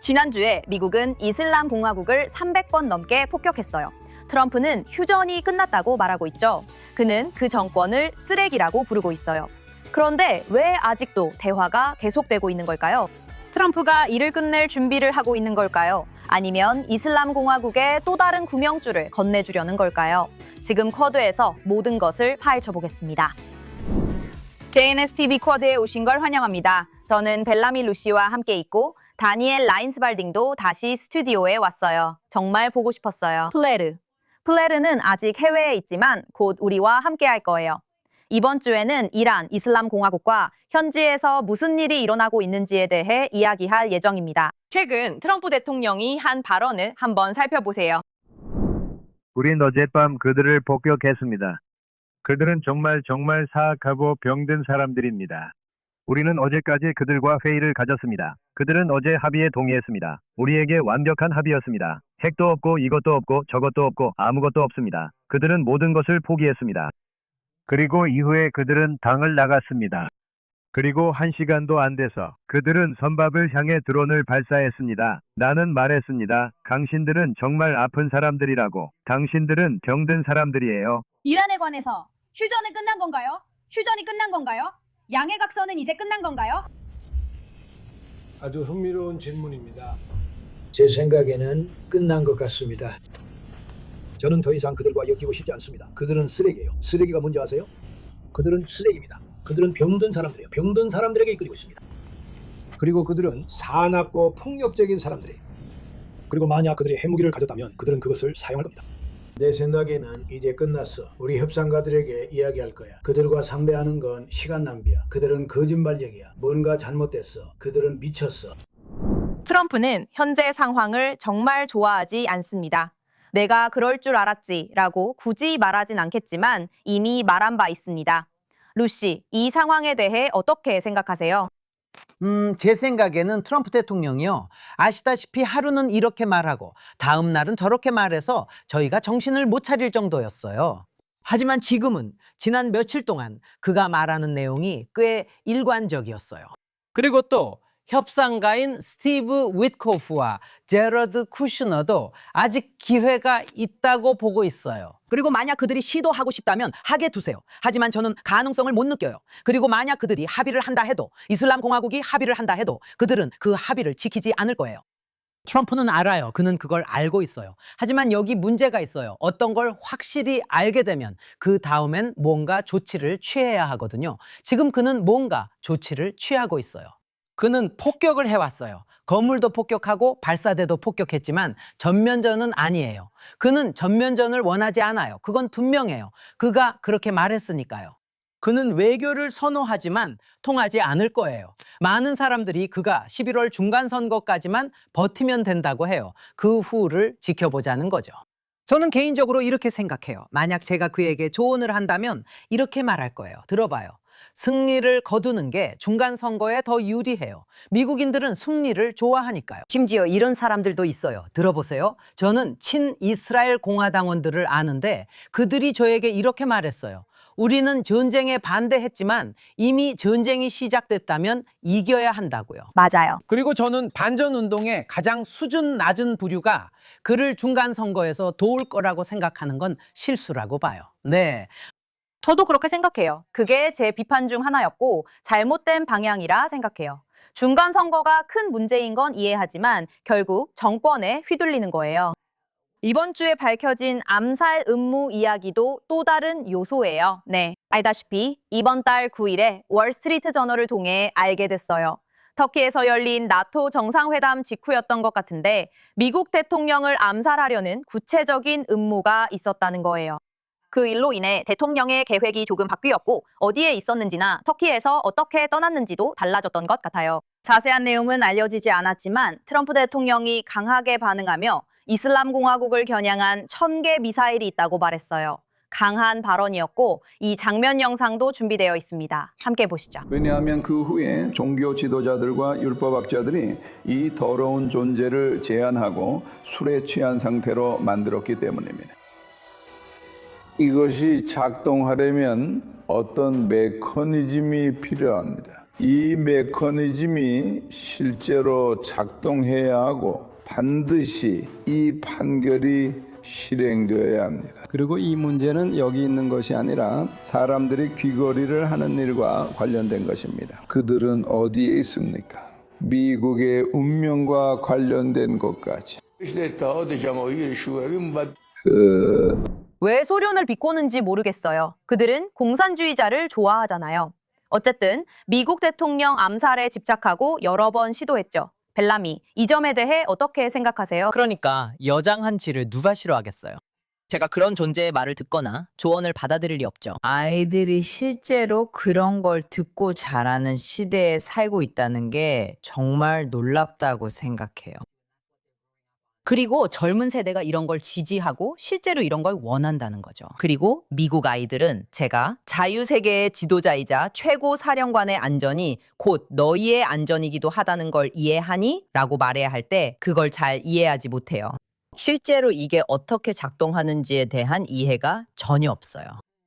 지난주에 미국은 이슬람 공화국을 300번 넘게 폭격했어요. 트럼프는 휴전이 끝났다고 말하고 있죠. 그는 그 정권을 쓰레기라고 부르고 있어요. 그런데 왜 아직도 대화가 계속되고 있는 걸까요? 트럼프가 이를 끝낼 준비를 하고 있는 걸까요? 아니면 이슬람 공화국의 또 다른 구명줄을 건네주려는 걸까요? 지금 쿼드에서 모든 것을 파헤쳐 보겠습니다. JNSTV 쿼드에 오신 걸 환영합니다. 저는 벨라미 루시와 함께 있고 다니엘 라인스발딩도 다시 스튜디오에 왔어요. 정말 보고 싶었어요. 플레르는 아직 해외에 있지만 곧 우리와 함께 할 거예요. 이번 주에는 이란 이슬람 공화국과 현지에서 무슨 일이 일어나고 있는지에 대해 이야기할 예정입니다. 최근 트럼프 대통령이 한 발언을 한번 살펴보세요. 우린 어젯밤 그들을 폭격했습니다. 그들은 정말 사악하고 병든 사람들입니다. 우리는 어제까지 그들과 회의를 가졌습니다. 그들은 어제 합의에 동의했습니다. 우리에게 완벽한 합의였습니다. 핵도 없고 이것도 없고 저것도 없고 아무것도 없습니다. 그들은 모든 것을 포기했습니다. 그리고 이후에 그들은 당을 나갔습니다. 그리고 1시간도 안 돼서 그들은 선박을 향해 드론을 발사했습니다. 나는 말했습니다. 당신들은 정말 아픈 사람들이라고. 당신들은 병든 사람들이에요. 이란에 관해서 휴전은 끝난 건가요? 휴전이 끝난 건가요? 양해 각서는 이제 끝난 건가요? 아주 흥미로운 질문입니다. 제 생각에는 끝난 것 같습니다. 저는 더 이상 그들과 엮이고 싶지 않습니다. 그들은 쓰레기예요. 쓰레기가 뭔지 아세요? 그들은 쓰레기입니다. 그들은 병든 사람들이에요. 병든 사람들에게 이끌리고 있습니다. 그리고 그들은 사납고 폭력적인 사람들이에요. 그리고 만약 그들이 핵무기를 가졌다면 그들은 그것을 사용할 겁니다. 내 생각에는 이제 끝났어. 우리 협상가들에게 이야기할 거야. 그들과 상대하는 건 시간 낭비야. 그들은 거짓말쟁이야. 뭔가 잘못됐어. 그들은 미쳤어. 트럼프는 현재 상황을 정말 좋아하지 않습니다. 내가 그럴 줄 알았지 라고 굳이 말하진 않겠지만 이미 말한 바 있습니다. 루시, 이 상황에 대해 어떻게 생각하세요? 제 생각에는 트럼프 대통령이요. 아시다시피 하루는 이렇게 말하고 다음 날은 저렇게 말해서 저희가 정신을 못 차릴 정도였어요. 하지만 지금은 지난 며칠 동안 그가 말하는 내용이 꽤 일관적이었어요. 그리고 또 협상가인 스티브 위트코프와 제러드 쿠슈너도 아직 기회가 있다고 보고 있어요. 그리고 만약 그들이 시도하고 싶다면 하게 두세요. 하지만 저는 가능성을 못 느껴요. 그리고 만약 그들이 합의를 한다 해도, 이슬람 공화국이 합의를 한다 해도 그들은 그 합의를 지키지 않을 거예요. 트럼프는 알아요. 그는 그걸 알고 있어요. 하지만 여기 문제가 있어요. 어떤 걸 확실히 알게 되면 그 다음엔 뭔가 조치를 취해야 하거든요. 지금 그는 뭔가 조치를 취하고 있어요. 그는 폭격을 해왔어요. 건물도 폭격하고 발사대도 폭격했지만 전면전은 아니에요. 그는 전면전을 원하지 않아요. 그건 분명해요. 그가 그렇게 말했으니까요. 그는 외교를 선호하지만 통하지 않을 거예요. 많은 사람들이 그가 11월 중간선거까지만 버티면 된다고 해요. 그 후를 지켜보자는 거죠. 저는 개인적으로 이렇게 생각해요. 만약 제가 그에게 조언을 한다면 이렇게 말할 거예요. 들어봐요. 승리를 거두는 게 중간 선거에 더 유리해요. 미국인들은 승리를 좋아하니까요. 심지어 이런 사람들도 있어요. 들어보세요. 저는 친이스라엘 공화당원들을 아는데 그들이 저에게 이렇게 말했어요. 우리는 전쟁에 반대했지만 이미 전쟁이 시작됐다면 이겨야 한다고요. 맞아요. 그리고 저는 반전 운동의 가장 수준 낮은 부류가 그를 중간 선거에서 도울 거라고 생각하는 건 실수라고 봐요. 네. 저도 그렇게 생각해요. 그게 제 비판 중 하나였고 잘못된 방향이라 생각해요. 중간 선거가 큰 문제인 건 이해하지만 결국 정권에 휘둘리는 거예요. 이번 주에 밝혀진 암살 음모 이야기도 또 다른 요소예요. 네, 알다시피 이번 달 9일에 월스트리트 저널을 통해 알게 됐어요. 터키에서 열린 나토 정상회담 직후였던 것 같은데 미국 대통령을 암살하려는 구체적인 음모가 있었다는 거예요. 그 일로 인해 대통령의 계획이 조금 바뀌었고 어디에 있었는지나 터키에서 어떻게 떠났는지도 달라졌던 것 같아요. 자세한 내용은 알려지지 않았지만 트럼프 대통령이 강하게 반응하며 이슬람 공화국을 겨냥한 1000개 미사일이 있다고 말했어요. 강한 발언이었고 이 장면 영상도 준비되어 있습니다. 함께 보시죠. 왜냐하면 그 후에 종교 지도자들과 율법학자들이 이 더러운 존재를 제한하고 술에 취한 상태로 만들었기 때문입니다. 이것이 작동하려면 어떤 메커니즘이 필요합니다. 이 메커니즘이 실제로 작동해야 하고 반드시 이 판결이 실행되어야 합니다. 그리고 이 문제는 여기 있는 것이 아니라 사람들이 귀걸이를 하는 일과 관련된 것입니다. 그들은 어디에 있습니까? 미국의 운명과 관련된 것까지. 왜 소련을 비꼬는지 모르겠어요. 그들은 공산주의자를 좋아하잖아요. 어쨌든 미국 대통령 암살에 집착하고 여러 번 시도했죠. 벨라미, 이 점에 대해 어떻게 생각하세요? 그러니까 여장한치를 누가 싫어하겠어요? 제가 그런 존재의 말을 듣거나 조언을 받아들일 리 없죠. 아이들이 실제로 그런 걸 듣고 자라는 시대에 살고 있다는 게 정말 놀랍다고 생각해요. 그리고 젊은 세대가 이런 걸 지지하고 실제로 이런 걸 원한다는 거죠. 그리고 미국 아이들은 제가 자유세계의 지도자이자 최고 사령관의 안전이 곧 너희의 안전이기도 하다는 걸 이해하니? 라고 말해야 할 때 그걸 잘 이해하지 못해요. 실제로 이게 어떻게 작동하는지에 대한 이해가 전혀 없어요.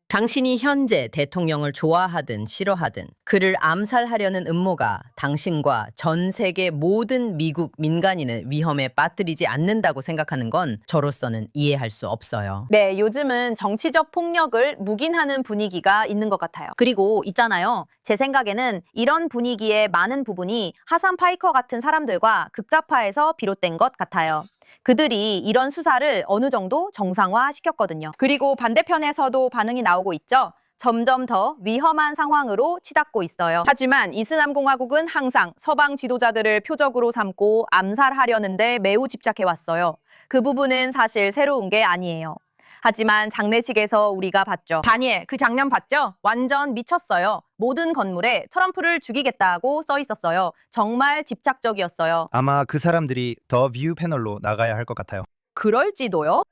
당신이 현재 대통령을 좋아하든 싫어하든 그를 암살하려는 음모가 당신과 전 세계 모든 미국 민간인을 위험에 빠뜨리지 않는다고 생각하는 건 저로서는 이해할 수 없어요. 네, 요즘은 정치적 폭력을 묵인하는 분위기가 있는 것 같아요. 그리고 있잖아요. 제 생각에는 이런 분위기의 많은 부분이 하산 파이커 같은 사람들과 극좌파에서 비롯된 것 같아요. 그들이 이런 수사를 어느 정도 정상화시켰거든요. 그리고 반대편에서도 반응이 나오고 있죠. 점점 더 위험한 상황으로 치닫고 있어요. 하지만 이슬람 공화국은 항상 서방 지도자들을 표적으로 삼고 암살하려는데 매우 집착해왔어요. 그 부분은 사실 새로운 게 아니에요. 하지만 장례식에서 우리가 봤죠. 다니엘, 그 장면 봤죠? 완전 미쳤어요. 모든 건물에 트럼프를 죽이겠다고 써 있었어요. 정말 집착적이었어요. 아마 그 사람들이 더 뷰 패널로 나가야 할 것 같아요. 그럴지도요?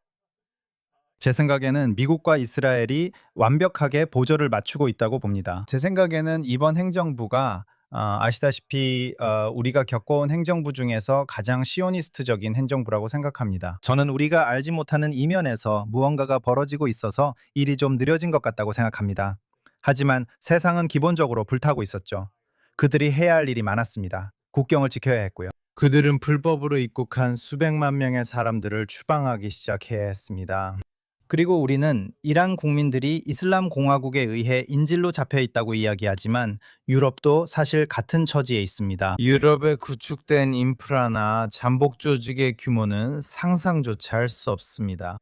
제 생각에는 미국과 이스라엘이 완벽하게 보조를 맞추고 있다고 봅니다. 제 생각에는 이번 행정부가 아시다시피 우리가 겪어온 행정부 중에서 가장 시오니스트적인 행정부라고 생각합니다. 저는 우리가 알지 못하는 이면에서 무언가가 벌어지고 있어서 일이 좀 느려진 것 같다고 생각합니다. 하지만 세상은 기본적으로 불타고 있었죠. 그들이 해야 할 일이 많았습니다. 국경을 지켜야 했고요. 그들은 불법으로 입국한 수백만 명의 사람들을 추방하기 시작해야 했습니다. 그리고 우리는 이란 국민들이 이슬람 공화국에 의해 인질로 잡혀 있다고 이야기하지만 유럽도 사실 같은 처지에 있습니다. 유럽에 구축된 인프라나 잠복 조직의 규모는 상상조차 할 수 없습니다.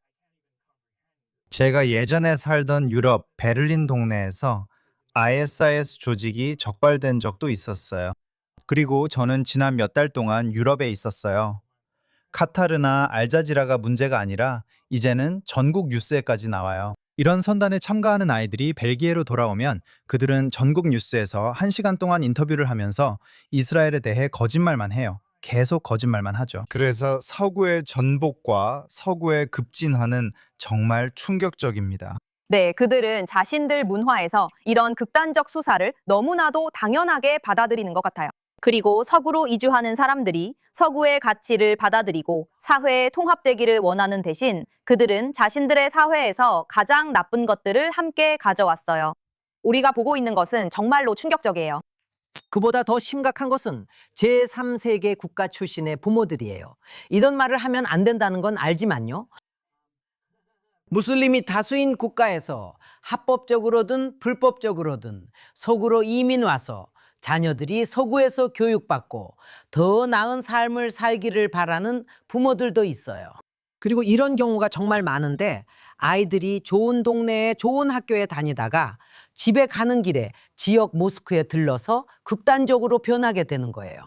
제가 예전에 살던 유럽 베를린 동네에서 ISIS 조직이 적발된 적도 있었어요. 그리고 저는 지난 몇 달 동안 유럽에 있었어요. 카타르나 알자지라가 문제가 아니라 이제는 전국 뉴스에까지 나와요. 이런 선단에 참가하는 아이들이 벨기에로 돌아오면 그들은 전국 뉴스에서 1시간 동안 인터뷰를 하면서 이스라엘에 대해 거짓말만 해요. 계속 거짓말만 하죠. 그래서 서구의 전복과 서구의 급진화는 정말 충격적입니다. 네, 그들은 자신들 문화에서 이런 극단적 수사를 너무나도 당연하게 받아들이는 것 같아요. 그리고 서구로 이주하는 사람들이 서구의 가치를 받아들이고 사회에 통합되기를 원하는 대신 그들은 자신들의 사회에서 가장 나쁜 것들을 함께 가져왔어요. 우리가 보고 있는 것은 정말로 충격적이에요. 그보다 더 심각한 것은 제3세계 국가 출신의 부모들이에요. 이런 말을 하면 안 된다는 건 알지만요. 무슬림이 다수인 국가에서 합법적으로든 불법적으로든 서구로 이민 와서 자녀들이 서구에서 교육받고 더 나은 삶을 살기를 바라는 부모들도 있어요. 그리고 이런 경우가 정말 많은데 아이들이 좋은 동네에 좋은 학교에 다니다가 집에 가는 길에 지역 모스크에 들러서 극단적으로 변하게 되는 거예요.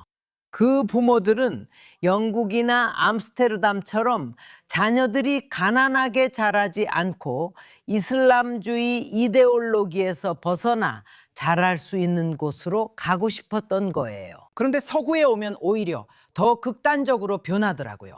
그 부모들은 영국이나 암스테르담처럼 자녀들이 가난하게 자라지 않고 이슬람주의 이데올로기에서 벗어나 자랄 수 있는 곳으로 가고 싶었던 거예요. 그런데 서구에 오면 오히려 더 극단적으로 변하더라고요.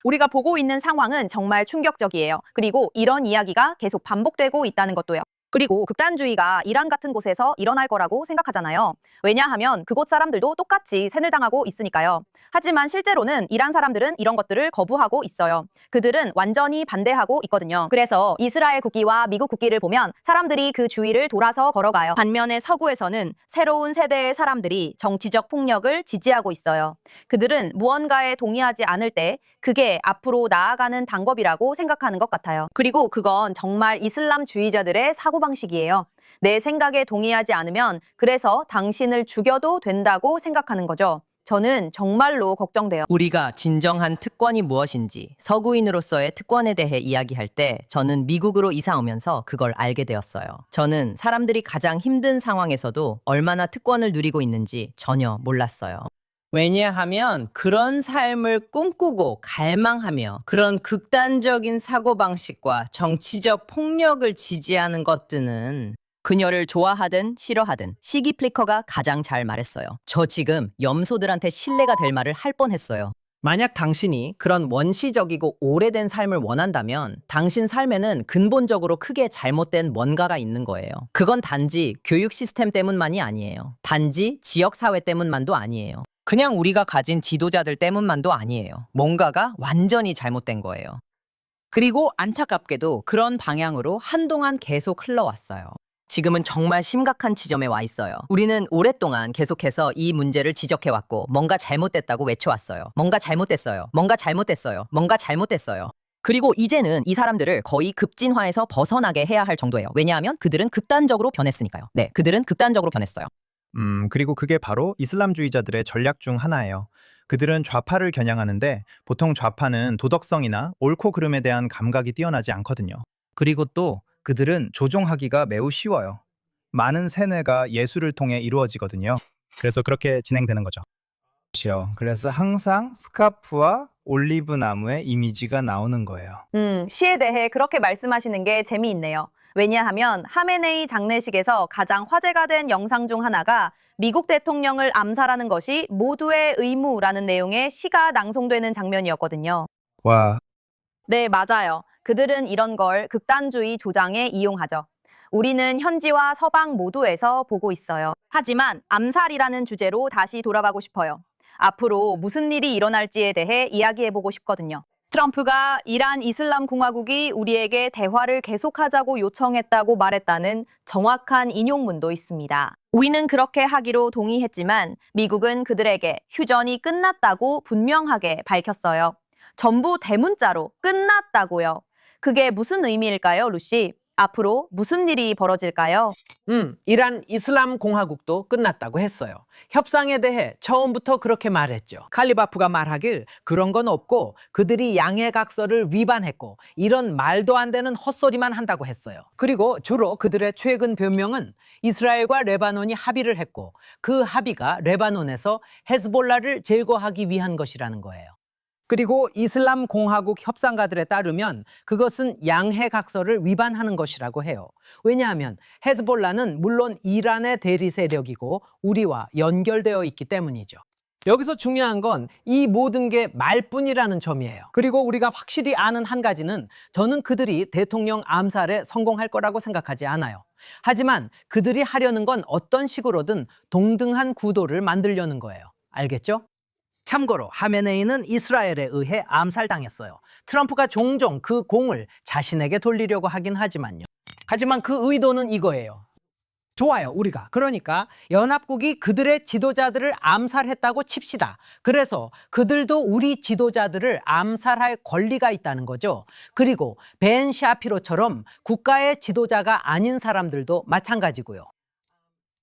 우리가 보고 있는 상황은 정말 충격적이에요. 그리고 이런 이야기가 계속 반복되고 있다는 것도요. 그리고 극단주의가 이란 같은 곳에서 일어날 거라고 생각하잖아요. 왜냐하면 그곳 사람들도 똑같이 세뇌당하고 있으니까요. 하지만 실제로는 이란 사람들은 이런 것들을 거부하고 있어요. 그들은 완전히 반대하고 있거든요. 그래서 이스라엘 국기와 미국 국기를 보면 사람들이 그 주위를 돌아서 걸어가요. 반면에 서구에서는 새로운 세대의 사람들이 정치적 폭력을 지지하고 있어요. 그들은 무언가에 동의하지 않을 때 그게 앞으로 나아가는 방법이라고 생각하는 것 같아요. 그리고 그건 정말 이슬람주의자들의 사고방식이에요. 내 생각에 동의하지 않으면 그래서 당신을 죽여도 된다고 생각하는 거죠. 저는 정말로 걱정돼요. 우리가 진정한 특권이 무엇인지 서구인으로서의 특권에 대해 이야기할 때 저는 미국으로 이사 오면서 그걸 알게 되었어요. 저는 사람들이 가장 힘든 상황에서도 얼마나 특권을 누리고 있는지 전혀 몰랐어요. 왜냐하면 그런 삶을 꿈꾸고 갈망하며 그런 극단적인 사고방식과 정치적 폭력을 지지하는 것들은 그녀를 좋아하든 싫어하든 시기 플리커가 가장 잘 말했어요. 저 지금 염소들한테 신뢰가 될 말을 할 뻔했어요. 만약 당신이 그런 원시적이고 오래된 삶을 원한다면 당신 삶에는 근본적으로 크게 잘못된 뭔가가 있는 거예요. 그건 단지 교육 시스템 때문만이 아니에요. 단지 지역사회 때문만도 아니에요. 그냥 우리가 가진 지도자들 때문만도 아니에요. 뭔가가 완전히 잘못된 거예요. 그리고 안타깝게도 그런 방향으로 한동안 계속 흘러왔어요. 지금은 정말 심각한 지점에 와 있어요. 우리는 오랫동안 계속해서 이 문제를 지적해왔고 뭔가 잘못됐다고 외쳐왔어요. 뭔가 잘못됐어요. 뭔가 잘못됐어요. 뭔가 잘못됐어요. 그리고 이제는 이 사람들을 거의 급진화해서 벗어나게 해야 할 정도예요. 왜냐하면 그들은 극단적으로 변했으니까요. 네, 그들은 극단적으로 변했어요. 그리고 그게 바로 이슬람주의자들의 전략 중 하나예요. 그들은 좌파를 겨냥하는데 보통 좌파는 도덕성이나 옳고 그름에 대한 감각이 뛰어나지 않거든요. 그리고 또 그들은 조종하기가 매우 쉬워요. 많은 세뇌가 예술을 통해 이루어지거든요. 그래서 그렇게 진행되는 거죠. 그래서 항상 스카프와 올리브 나무의 이미지가 나오는 거예요. 시에 대해 그렇게 말씀하시는 게 재미있네요. 왜냐하면 하메네이 장례식에서 가장 화제가 된 영상 중 하나가 미국 대통령을 암살하는 것이 모두의 의무라는 내용의 시가 낭송되는 장면이었거든요. 와, 네, 맞아요. 그들은 이런 걸 극단주의 조장에 이용하죠. 우리는 현지와 서방 모두에서 보고 있어요. 하지만 암살이라는 주제로 다시 돌아가고 싶어요. 앞으로 무슨 일이 일어날지에 대해 이야기해보고 싶거든요. 트럼프가 이란 이슬람 공화국이 우리에게 대화를 계속하자고 요청했다고 말했다는 정확한 인용문도 있습니다. 우리는 그렇게 하기로 동의했지만 미국은 그들에게 휴전이 끝났다고 분명하게 밝혔어요. 전부 대문자로 끝났다고요. 그게 무슨 의미일까요, 루시? 앞으로 무슨 일이 벌어질까요? 이란 이슬람 공화국도 끝났다고 했어요. 협상에 대해 처음부터 그렇게 말했죠. 칼리바프가 말하길 그런 건 없고 그들이 양해각서를 위반했고 이런 말도 안 되는 헛소리만 한다고 했어요. 그리고 주로 그들의 최근 변명은 이스라엘과 레바논이 합의를 했고 그 합의가 레바논에서 헤즈볼라를 제거하기 위한 것이라는 거예요. 그리고 이슬람 공화국 협상가들에 따르면 그것은 양해각서를 위반하는 것이라고 해요. 왜냐하면 헤즈볼라는 물론 이란의 대리 세력이고 우리와 연결되어 있기 때문이죠. 여기서 중요한 건 이 모든 게 말뿐이라는 점이에요. 그리고 우리가 확실히 아는 한 가지는 저는 그들이 대통령 암살에 성공할 거라고 생각하지 않아요. 하지만 그들이 하려는 건 어떤 식으로든 동등한 구도를 만들려는 거예요. 알겠죠? 참고로 하메네이는 이스라엘에 의해 암살당했어요. 트럼프가 종종 그 공을 자신에게 돌리려고 하긴 하지만요. 하지만 그 의도는 이거예요. 좋아요, 우리가. 그러니까 연합국이 그들의 지도자들을 암살했다고 칩시다. 그래서 그들도 우리 지도자들을 암살할 권리가 있다는 거죠. 그리고 벤 샤피로처럼 국가의 지도자가 아닌 사람들도 마찬가지고요.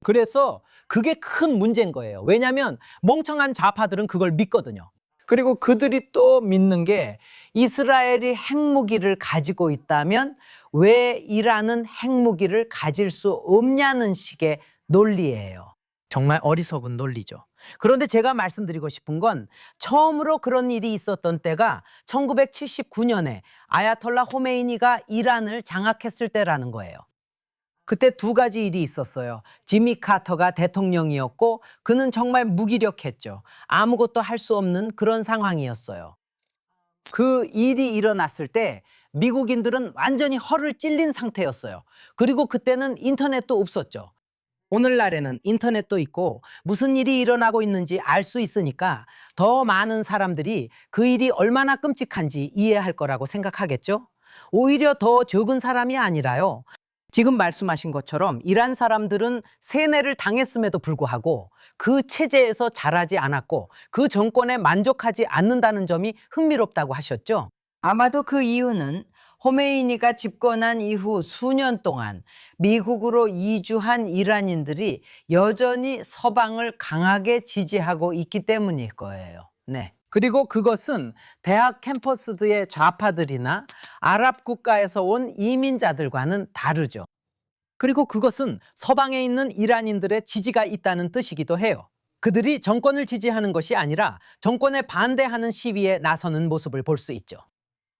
그래서 그게 큰 문제인 거예요. 왜냐하면 멍청한 좌파들은 그걸 믿거든요. 그리고 그들이 또 믿는 게 이스라엘이 핵무기를 가지고 있다면 왜 이란은 핵무기를 가질 수 없냐는 식의 논리예요. 정말 어리석은 논리죠. 그런데 제가 말씀드리고 싶은 건 처음으로 그런 일이 있었던 때가 1979년에 아야톨라 호메이니가 이란을 장악했을 때라는 거예요. 그때 두 가지 일이 있었어요. 지미 카터가 대통령이었고 그는 정말 무기력했죠. 아무것도 할 수 없는 그런 상황이었어요. 그 일이 일어났을 때 미국인들은 완전히 허를 찔린 상태였어요. 그리고 그때는 인터넷도 없었죠. 오늘날에는 인터넷도 있고 무슨 일이 일어나고 있는지 알 수 있으니까 더 많은 사람들이 그 일이 얼마나 끔찍한지 이해할 거라고 생각하겠죠? 오히려 더 적은 사람이 아니라요. 지금 말씀하신 것처럼 이란 사람들은 세뇌를 당했음에도 불구하고 그 체제에서 자라지 않았고 그 정권에 만족하지 않는다는 점이 흥미롭다고 하셨죠? 아마도 그 이유는 호메이니가 집권한 이후 수년 동안 미국으로 이주한 이란인들이 여전히 서방을 강하게 지지하고 있기 때문일 거예요. 네. 그리고 그것은 대학 캠퍼스의 좌파들이나 아랍 국가에서 온 이민자들과는 다르죠. 그리고 그것은 서방에 있는 이란인들의 지지가 있다는 뜻이기도 해요. 그들이 정권을 지지하는 것이 아니라 정권에 반대하는 시위에 나서는 모습을 볼 수 있죠.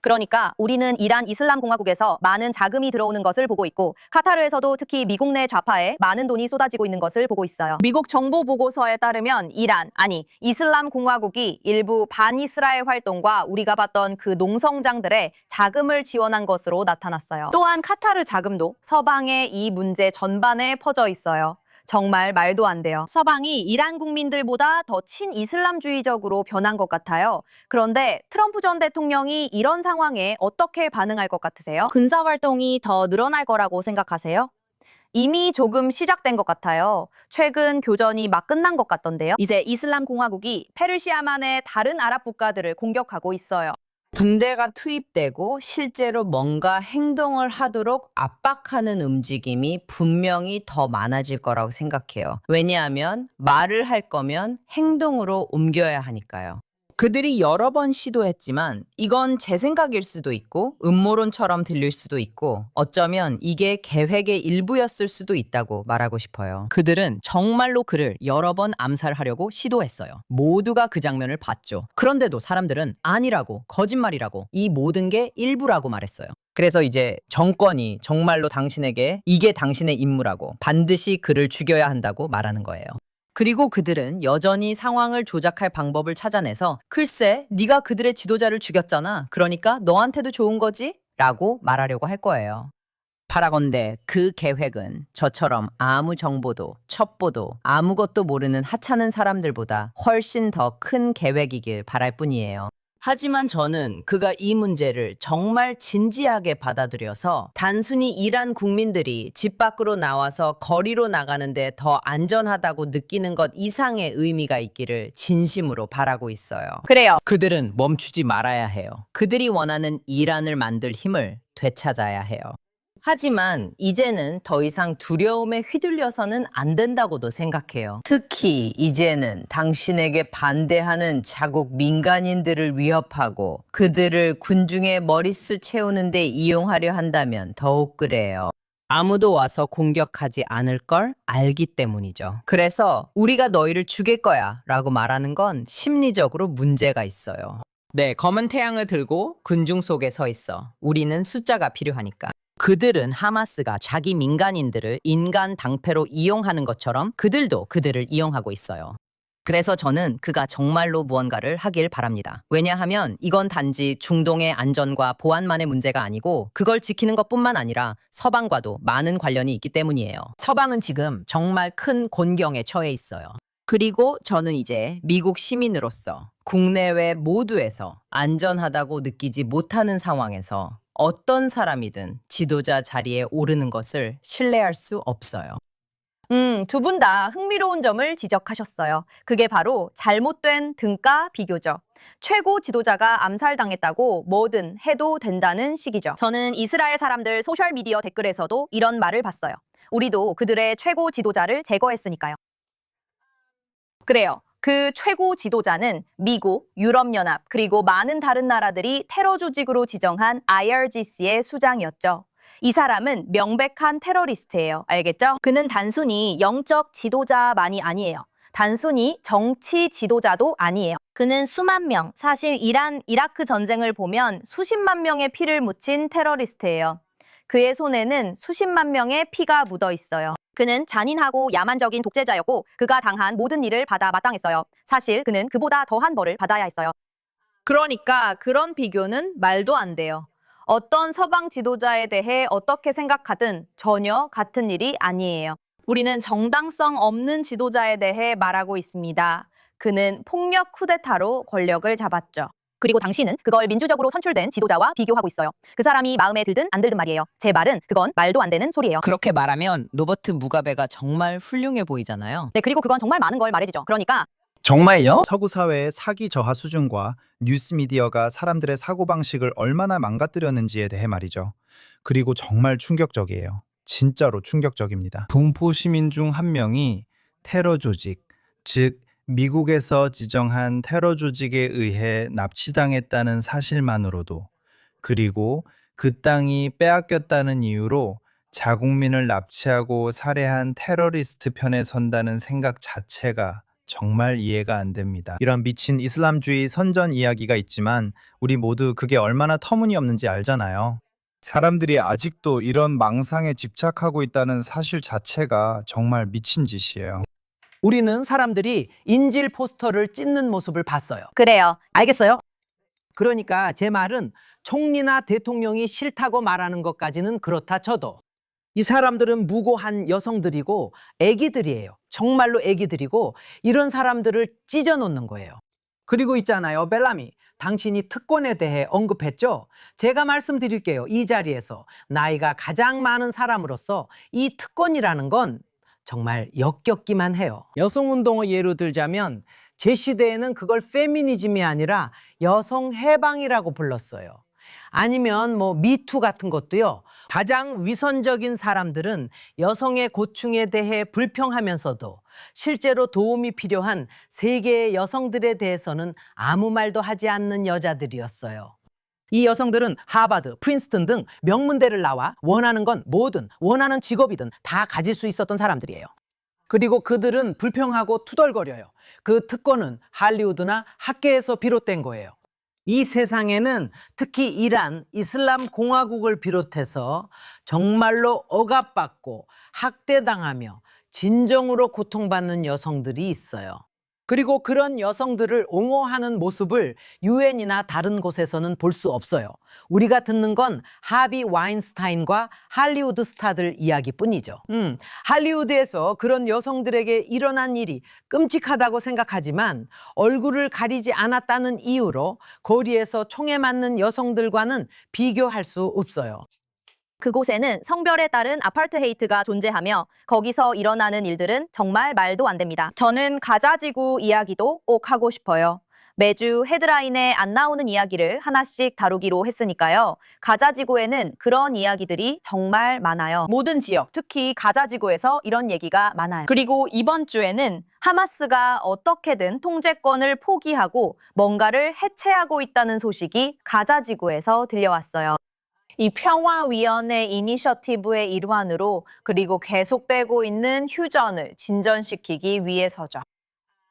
그러니까 우리는 이란 이슬람 공화국에서 많은 자금이 들어오는 것을 보고 있고 카타르에서도 특히 미국 내 좌파에 많은 돈이 쏟아지고 있는 것을 보고 있어요. 미국 정부 보고서에 따르면 이슬람 공화국이 일부 반이스라엘 활동과 우리가 봤던 그 농성장들의 자금을 지원한 것으로 나타났어요. 또한 카타르 자금도 서방의 이 문제 전반에 퍼져 있어요. 정말 말도 안 돼요. 서방이 이란 국민들보다 더 친이슬람주의적으로 변한 것 같아요. 그런데 트럼프 전 대통령이 이런 상황에 어떻게 반응할 것 같으세요? 군사활동이 더 늘어날 거라고 생각하세요? 이미 조금 시작된 것 같아요. 최근 교전이 막 끝난 것 같던데요. 이제 이슬람 공화국이 페르시아만의 다른 아랍 국가들을 공격하고 있어요. 군대가 투입되고 실제로 뭔가 행동을 하도록 압박하는 움직임이 분명히 더 많아질 거라고 생각해요. 왜냐하면 말을 할 거면 행동으로 옮겨야 하니까요. 그들이 여러 번 시도했지만 이건 제 생각일 수도 있고 음모론처럼 들릴 수도 있고 어쩌면 이게 계획의 일부였을 수도 있다고 말하고 싶어요. 그들은 정말로 그를 여러 번 암살하려고 시도했어요. 모두가 그 장면을 봤죠. 그런데도 사람들은 아니라고, 거짓말이라고, 이 모든 게 일부라고 말했어요. 그래서 이제 정권이 정말로 당신에게 이게 당신의 임무라고 반드시 그를 죽여야 한다고 말하는 거예요. 그리고 그들은 여전히 상황을 조작할 방법을 찾아내서 글쎄, 네가 그들의 지도자를 죽였잖아. 그러니까 너한테도 좋은 거지? 라고 말하려고 할 거예요. 바라건대 그 계획은 저처럼 아무 정보도 첩보도 아무것도 모르는 하찮은 사람들보다 훨씬 더 큰 계획이길 바랄 뿐이에요. 하지만 저는 그가 이 문제를 정말 진지하게 받아들여서 단순히 이란 국민들이 집 밖으로 나와서 거리로 나가는데 더 안전하다고 느끼는 것 이상의 의미가 있기를 진심으로 바라고 있어요. 그래요. 그들은 멈추지 말아야 해요. 그들이 원하는 이란을 만들 힘을 되찾아야 해요. 하지만 이제는 더 이상 두려움에 휘둘려서는 안 된다고도 생각해요. 특히 이제는 당신에게 반대하는 자국 민간인들을 위협하고 그들을 군중의 머릿수 채우는 데 이용하려 한다면 더욱 그래요. 아무도 와서 공격하지 않을 걸 알기 때문이죠. 그래서 우리가 너희를 죽일 거야 라고 말하는 건 심리적으로 문제가 있어요. 네, 검은 태양을 들고 군중 속에 서 있어. 우리는 숫자가 필요하니까. 그들은 하마스가 자기 민간인들을 인간 당패로 이용하는 것처럼 그들도 그들을 이용하고 있어요. 그래서 저는 그가 정말로 무언가를 하길 바랍니다. 왜냐하면 이건 단지 중동의 안전과 보안만의 문제가 아니고 그걸 지키는 것뿐만 아니라 서방과도 많은 관련이 있기 때문이에요. 서방은 지금 정말 큰 곤경에 처해 있어요. 그리고 저는 이제 미국 시민으로서 국내외 모두에서 안전하다고 느끼지 못하는 상황에서 어떤 사람이든 지도자 자리에 오르는 것을 신뢰할 수 없어요. 두 분 다 흥미로운 점을 지적하셨어요. 그게 바로 잘못된 등가 비교죠. 최고 지도자가 암살당했다고 뭐든 해도 된다는 식이죠. 저는 이스라엘 사람들 소셜미디어 댓글에서도 이런 말을 봤어요. 우리도 그들의 최고 지도자를 제거했으니까요. 그래요. 그 최고 지도자는 미국, 유럽연합, 그리고 많은 다른 나라들이 테러 조직으로 지정한 IRGC의 수장이었죠. 이 사람은 명백한 테러리스트예요. 알겠죠? 그는 단순히 영적 지도자만이 아니에요. 단순히 정치 지도자도 아니에요. 그는 수만 명, 사실 이란, 이라크 전쟁을 보면 수십만 명의 피를 묻힌 테러리스트예요. 그의 손에는 수십만 명의 피가 묻어 있어요. 그는 잔인하고 야만적인 독재자였고 그가 당한 모든 일을 받아 마땅했어요. 사실 그는 그보다 더한 벌을 받아야 했어요. 그러니까 그런 비교는 말도 안 돼요. 어떤 서방 지도자에 대해 어떻게 생각하든 전혀 같은 일이 아니에요. 우리는 정당성 없는 지도자에 대해 말하고 있습니다. 그는 폭력 쿠데타로 권력을 잡았죠. 그리고 당신은 그걸 민주적으로 선출된 지도자와 비교하고 있어요. 그 사람이 마음에 들든 안 들든 말이에요. 제 말은 그건 말도 안 되는 소리예요. 그렇게 말하면 로버트 무가베가 정말 훌륭해 보이잖아요. 네, 그리고 그건 정말 많은 걸 말해주죠. 그러니까 정말요? 서구 사회의 사기 저하 수준과 뉴스 미디어가 사람들의 사고방식을 얼마나 망가뜨렸는지에 대해 말이죠. 그리고 정말 충격적이에요. 진짜로 충격적입니다. 동포 시민 중 한 명이 테러 조직, 즉 미국에서 지정한 테러 조직에 의해 납치당했다는 사실만으로도, 그리고 그 땅이 빼앗겼다는 이유로 자국민을 납치하고 살해한 테러리스트 편에 선다는 생각 자체가 정말 이해가 안 됩니다. 이런 미친 이슬람주의 선전 이야기가 있지만 우리 모두 그게 얼마나 터무니없는지 알잖아요. 사람들이 아직도 이런 망상에 집착하고 있다는 사실 자체가 정말 미친 짓이에요. 우리는 사람들이 인질 포스터를 찢는 모습을 봤어요. 그래요. 알겠어요? 그러니까 제 말은 총리나 대통령이 싫다고 말하는 것까지는 그렇다 쳐도 이 사람들은 무고한 여성들이고 애기들이에요. 정말로 애기들이고 이런 사람들을 찢어놓는 거예요. 그리고 있잖아요, 벨라미. 당신이 특권에 대해 언급했죠? 제가 말씀드릴게요. 이 자리에서 나이가 가장 많은 사람으로서 이 특권이라는 건 정말 역겹기만 해요. 여성운동을 예로 들자면 제 시대에는 그걸 페미니즘이 아니라 여성 해방이라고 불렀어요. 아니면 뭐 미투 같은 것도요. 가장 위선적인 사람들은 여성의 고충에 대해 불평하면서도 실제로 도움이 필요한 세계의 여성들에 대해서는 아무 말도 하지 않는 여자들이었어요. 이 여성들은 하버드, 프린스턴 등 명문대를 나와 원하는 건 뭐든 원하는 직업이든 다 가질 수 있었던 사람들이에요. 그리고 그들은 불평하고 투덜거려요. 그 특권은 할리우드나 학계에서 비롯된 거예요. 이 세상에는 특히 이란, 이슬람 공화국을 비롯해서 정말로 억압받고 학대당하며 진정으로 고통받는 여성들이 있어요. 그리고 그런 여성들을 옹호하는 모습을 유엔이나 다른 곳에서는 볼 수 없어요. 우리가 듣는 건 하비 와인스타인과 할리우드 스타들 이야기뿐이죠. 할리우드에서 그런 여성들에게 일어난 일이 끔찍하다고 생각하지만 얼굴을 가리지 않았다는 이유로 거리에서 총에 맞는 여성들과는 비교할 수 없어요. 그곳에는 성별에 따른 아파르트헤이트가 존재하며 거기서 일어나는 일들은 정말 말도 안 됩니다. 저는 가자지구 이야기도 꼭 하고 싶어요. 매주 헤드라인에 안 나오는 이야기를 하나씩 다루기로 했으니까요. 가자지구에는 그런 이야기들이 정말 많아요. 모든 지역, 특히 가자지구에서 이런 얘기가 많아요. 그리고 이번 주에는 하마스가 어떻게든 통제권을 포기하고 뭔가를 해체하고 있다는 소식이 가자지구에서 들려왔어요. 이 평화위원회 이니셔티브의 일환으로 그리고 계속되고 있는 휴전을 진전시키기 위해서죠.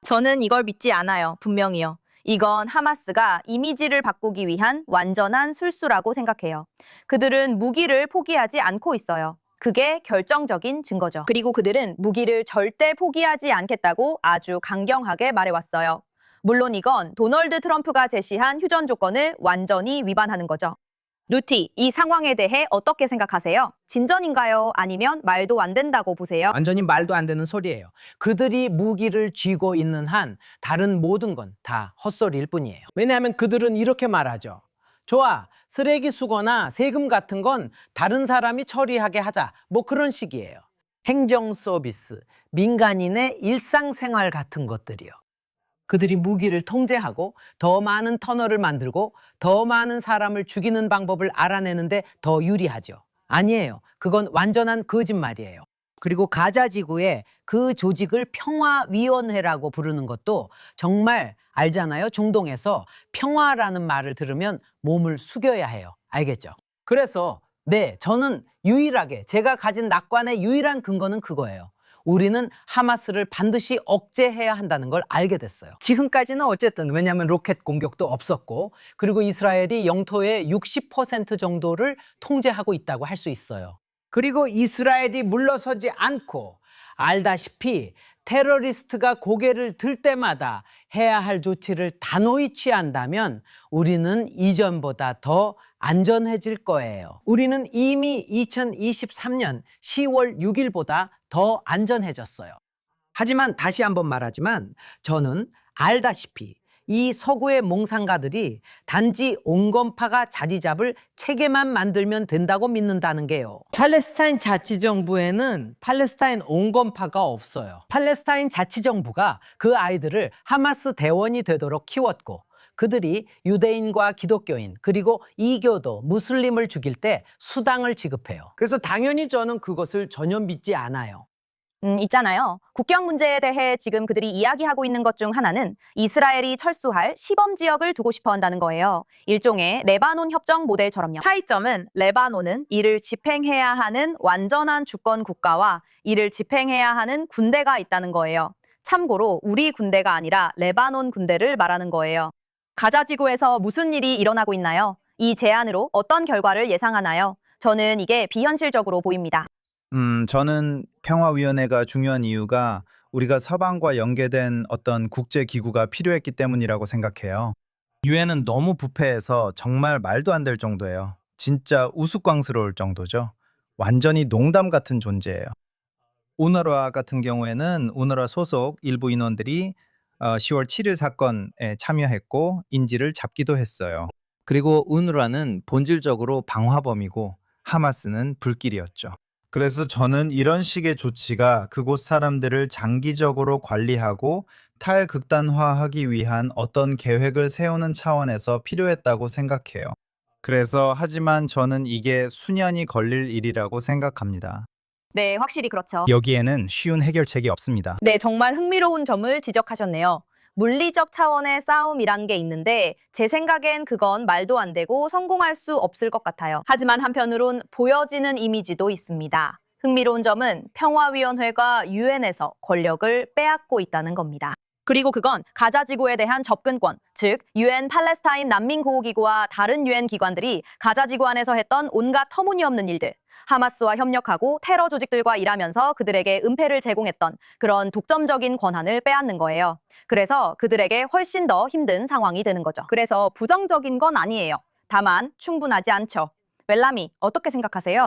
저는 이걸 믿지 않아요. 분명히요. 이건 하마스가 이미지를 바꾸기 위한 완전한 술수라고 생각해요. 그들은 무기를 포기하지 않고 있어요. 그게 결정적인 증거죠. 그리고 그들은 무기를 절대 포기하지 않겠다고 아주 강경하게 말해왔어요. 물론 이건 도널드 트럼프가 제시한 휴전 조건을 완전히 위반하는 거죠. 루티, 이 상황에 대해 어떻게 생각하세요? 진전인가요? 아니면 말도 안 된다고 보세요? 완전히 말도 안 되는 소리예요. 그들이 무기를 쥐고 있는 한 다른 모든 건 다 헛소리일 뿐이에요. 왜냐하면 그들은 이렇게 말하죠. 좋아, 쓰레기 수거나 세금 같은 건 다른 사람이 처리하게 하자. 뭐 그런 식이에요. 행정 서비스, 민간인의 일상생활 같은 것들이요. 그들이 무기를 통제하고 더 많은 터널을 만들고 더 많은 사람을 죽이는 방법을 알아내는데 더 유리하죠. 아니에요. 그건 완전한 거짓말이에요. 그리고 가자지구에 그 조직을 평화위원회라고 부르는 것도 정말 알잖아요. 중동에서 평화라는 말을 들으면 몸을 숙여야 해요. 알겠죠? 그래서 네, 저는 유일하게 제가 가진 낙관의 유일한 근거는 그거예요. 우리는 하마스를 반드시 억제해야 한다는 걸 알게 됐어요. 지금까지는 어쨌든 왜냐하면 로켓 공격도 없었고 그리고 이스라엘이 영토의 60% 정도를 통제하고 있다고 할 수 있어요. 그리고 이스라엘이 물러서지 않고 알다시피 테러리스트가 고개를 들 때마다 해야 할 조치를 단호히 취한다면 우리는 이전보다 더 안전해질 거예요. 우리는 이미 2023년 10월 6일보다 더 안전해졌어요. 하지만 다시 한번 말하지만 저는 알다시피 이 서구의 몽상가들이 단지 온건파가 자리 잡을 체계만 만들면 된다고 믿는다는 게요. 팔레스타인 자치정부에는 팔레스타인 온건파가 없어요. 팔레스타인 자치정부가 그 아이들을 하마스 대원이 되도록 키웠고 그들이 유대인과 기독교인 그리고 이교도 무슬림을 죽일 때 수당을 지급해요. 그래서 당연히 저는 그것을 전혀 믿지 않아요. 있잖아요. 국경 문제에 대해 지금 그들이 이야기하고 있는 것 중 하나는 이스라엘이 철수할 시범 지역을 두고 싶어 한다는 거예요. 일종의 레바논 협정 모델처럼요. 차이점은 레바논은 이를 집행해야 하는 완전한 주권 국가와 이를 집행해야 하는 군대가 있다는 거예요. 참고로 우리 군대가 아니라 레바논 군대를 말하는 거예요. 가자 지구에서 무슨 일이 일어나고 있나요? 이 제안으로 어떤 결과를 예상하나요? 저는 이게 비현실적으로 보입니다. 저는 평화위원회가 중요한 이유가 우리가 서방과 연계된 어떤 국제기구가 필요했기 때문이라고 생각해요. 유엔은 너무 부패해서 정말 말도 안 될 정도예요. 진짜 우스꽝스러울 정도죠. 완전히 농담 같은 존재예요. 우너라 같은 경우에는 우너라 소속 일부 인원들이 10월 7일 사건에 참여했고 인지를 잡기도 했어요. 그리고 우너라는 본질적으로 방화범이고 하마스는 불길이었죠. 그래서 저는 이런 식의 조치가 그곳 사람들을 장기적으로 관리하고 탈극단화하기 위한 어떤 계획을 세우는 차원에서 필요했다고 생각해요. 그래서 하지만 저는 이게 수년이 걸릴 일이라고 생각합니다. 네, 확실히 그렇죠. 여기에는 쉬운 해결책이 없습니다. 네, 정말 흥미로운 점을 지적하셨네요. 물리적 차원의 싸움이란 게 있는데 제 생각엔 그건 말도 안 되고 성공할 수 없을 것 같아요. 하지만 한편으론 보여지는 이미지도 있습니다. 흥미로운 점은 평화위원회가 유엔에서 권력을 빼앗고 있다는 겁니다. 그리고 그건 가자 지구에 대한 접근권, 즉 유엔 팔레스타인 난민구호기구와 다른 유엔 기관들이 가자 지구 안에서 했던 온갖 터무니없는 일들, 하마스와 협력하고 테러 조직들과 일하면서 그들에게 은폐를 제공했던 그런 독점적인 권한을 빼앗는 거예요. 그래서 그들에게 훨씬 더 힘든 상황이 되는 거죠. 그래서 부정적인 건 아니에요. 다만 충분하지 않죠. 벨라미, 어떻게 생각하세요?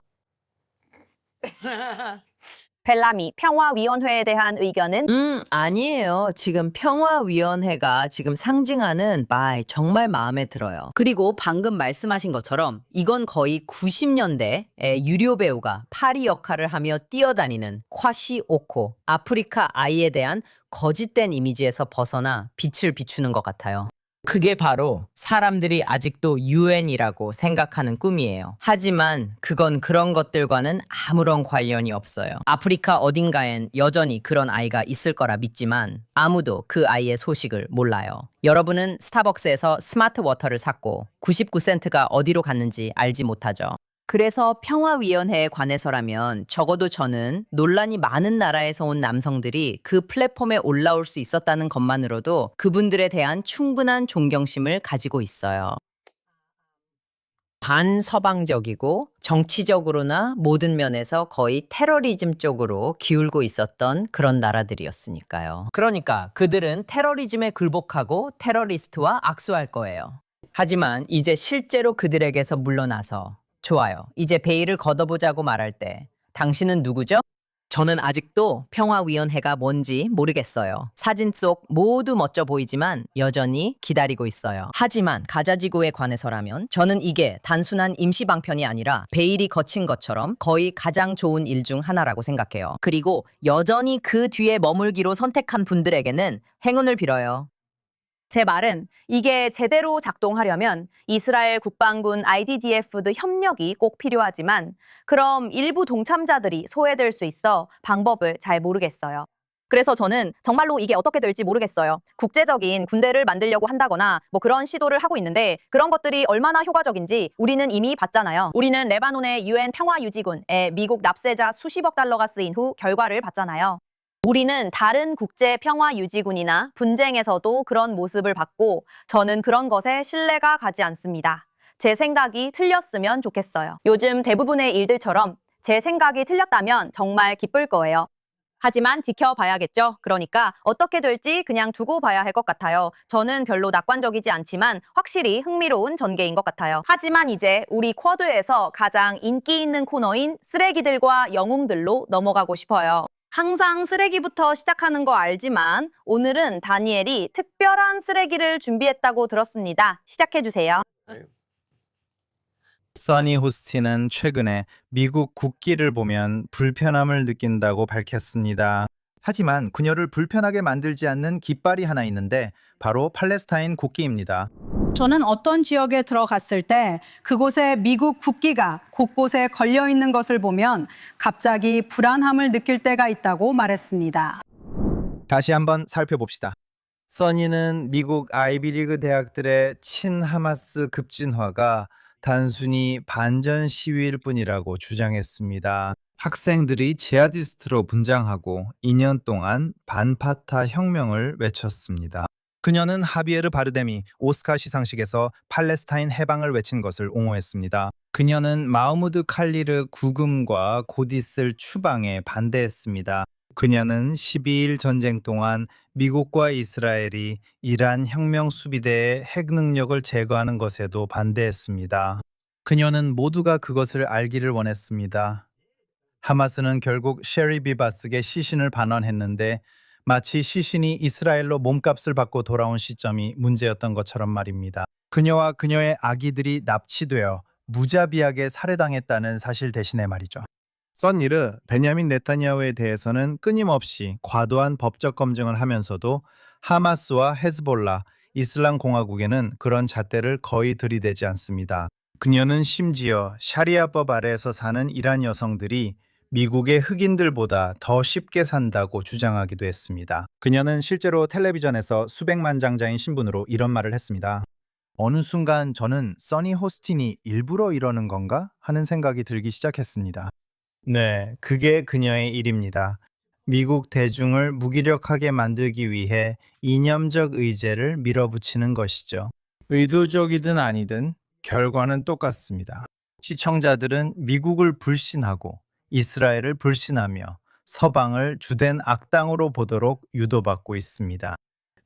벨라미, 평화위원회에 대한 의견은? 아니에요. 지금 평화위원회가 지금 상징하는 바이 정말 마음에 들어요. 그리고 방금 말씀하신 것처럼 이건 거의 90년대에 유료 배우가 파리 역할을 하며 뛰어다니는 콰시 오코, 아프리카 아이에 대한 거짓된 이미지에서 벗어나 빛을 비추는 것 같아요. 그게 바로 사람들이 아직도 유엔이라고 생각하는 꿈이에요. 하지만 그건 그런 것들과는 아무런 관련이 없어요. 아프리카 어딘가엔 여전히 그런 아이가 있을 거라 믿지만 아무도 그 아이의 소식을 몰라요. 여러분은 스타벅스에서 스마트 워터를 샀고 99센트가 어디로 갔는지 알지 못하죠. 그래서 평화위원회에 관해서라면 적어도 저는 논란이 많은 나라에서 온 남성들이 그 플랫폼에 올라올 수 있었다는 것만으로도 그분들에 대한 충분한 존경심을 가지고 있어요. 반서방적이고 정치적으로나 모든 면에서 거의 테러리즘 쪽으로 기울고 있었던 그런 나라들이었으니까요. 그러니까 그들은 테러리즘에 굴복하고 테러리스트와 악수할 거예요. 하지만 이제 실제로 그들에게서 물러나서 좋아요. 이제 베일을 걷어보자고 말할 때 당신은 누구죠? 저는 아직도 평화위원회가 뭔지 모르겠어요. 사진 속 모두 멋져 보이지만 여전히 기다리고 있어요. 하지만 가자지구에 관해서라면 저는 이게 단순한 임시방편이 아니라 베일이 거친 것처럼 거의 가장 좋은 일 중 하나라고 생각해요. 그리고 여전히 그 뒤에 머물기로 선택한 분들에게는 행운을 빌어요. 제 말은 이게 제대로 작동하려면 이스라엘 국방군 IDDF도 협력이 꼭 필요하지만 그럼 일부 동참자들이 소외될 수 있어 방법을 잘 모르겠어요. 그래서 저는 정말로 이게 어떻게 될지 모르겠어요. 국제적인 군대를 만들려고 한다거나 뭐 그런 시도를 하고 있는데 그런 것들이 얼마나 효과적인지 우리는 이미 봤잖아요. 우리는 레바논의 유엔 평화유지군에 미국 납세자 수십억 달러가 쓰인 후 결과를 봤잖아요. 우리는 다른 국제 평화 유지군이나 분쟁에서도 그런 모습을 봤고 저는 그런 것에 신뢰가 가지 않습니다. 제 생각이 틀렸으면 좋겠어요. 요즘 대부분의 일들처럼 제 생각이 틀렸다면 정말 기쁠 거예요. 하지만 지켜봐야겠죠. 그러니까 어떻게 될지 그냥 두고 봐야 할 것 같아요. 저는 별로 낙관적이지 않지만 확실히 흥미로운 전개인 것 같아요. 하지만 이제 우리 쿼드에서 가장 인기 있는 코너인 쓰레기들과 영웅들로 넘어가고 싶어요. 항상 쓰레기부터 시작하는 거 알지만 오늘은 다니엘이 특별한 쓰레기를 준비했다고 들었습니다. 시작해주세요. 써니 호스틴은 최근에 미국 국기를 보면 불편함을 느낀다고 밝혔습니다. 하지만 그녀를 불편하게 만들지 않는 깃발이 하나 있는데 바로 팔레스타인 국기입니다. 저는 어떤 지역에 들어갔을 때 그곳에 미국 국기가 곳곳에 걸려 있는 것을 보면 갑자기 불안함을 느낄 때가 있다고 말했습니다. 다시 한번 살펴봅시다. 써니는 미국 아이비리그 대학들의 친하마스 급진화가 단순히 반전 시위일 뿐이라고 주장했습니다. 학생들이 지하디스트로 분장하고 2년 동안 반파타 혁명을 외쳤습니다. 그녀는 하비에르 바르뎀이 오스카 시상식에서 팔레스타인 해방을 외친 것을 옹호했습니다. 그녀는 마흐무드 칼리르 구금과 곧 있을 추방에 반대했습니다. 그녀는 12일 전쟁 동안 미국과 이스라엘이 이란 혁명 수비대의 핵 능력을 제거하는 것에도 반대했습니다. 그녀는 모두가 그것을 알기를 원했습니다. 하마스는 결국 셰리 비바스의 시신을 반환했는데 마치 시신이 이스라엘로 몸값을 받고 돌아온 시점이 문제였던 것처럼 말입니다. 그녀와 그녀의 아기들이 납치되어 무자비하게 살해당했다는 사실 대신에 말이죠. 써니르 베냐민 네타냐후에 대해서는 끊임없이 과도한 법적 검증을 하면서도 하마스와 헤즈볼라, 이슬람 공화국에는 그런 잣대를 거의 들이대지 않습니다. 그녀는 심지어 샤리아법 아래에서 사는 이란 여성들이 미국의 흑인들보다 더 쉽게 산다고 주장하기도 했습니다. 그녀는 실제로 텔레비전에서 수백만 장자인 신분으로 이런 말을 했습니다. 어느 순간 저는 써니 호스틴이 일부러 이러는 건가 하는 생각이 들기 시작했습니다. 네, 그게 그녀의 일입니다. 미국 대중을 무기력하게 만들기 위해 이념적 의제를 밀어붙이는 것이죠. 의도적이든 아니든 결과는 똑같습니다. 시청자들은 미국을 불신하고 이스라엘을 불신하며 서방을 주된 악당으로 보도록 유도받고 있습니다.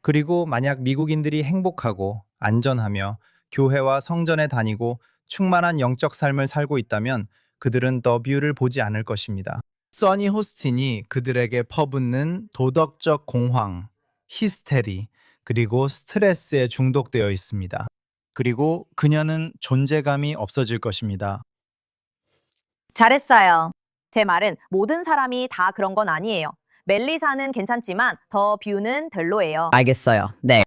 그리고 만약 미국인들이 행복하고 안전하며 교회와 성전에 다니고 충만한 영적 삶을 살고 있다면 그들은 더 뷰를 보지 않을 것입니다. 써니 호스틴이 그들에게 퍼붓는 도덕적 공황, 히스테리, 그리고 스트레스에 중독되어 있습니다. 그리고 그녀는 존재감이 없어질 것입니다. 잘했어요. 제 말은 모든 사람이 다 그런 건 아니에요. 멜리사는 괜찮지만 더 뷰는 별로예요. 알겠어요. 네.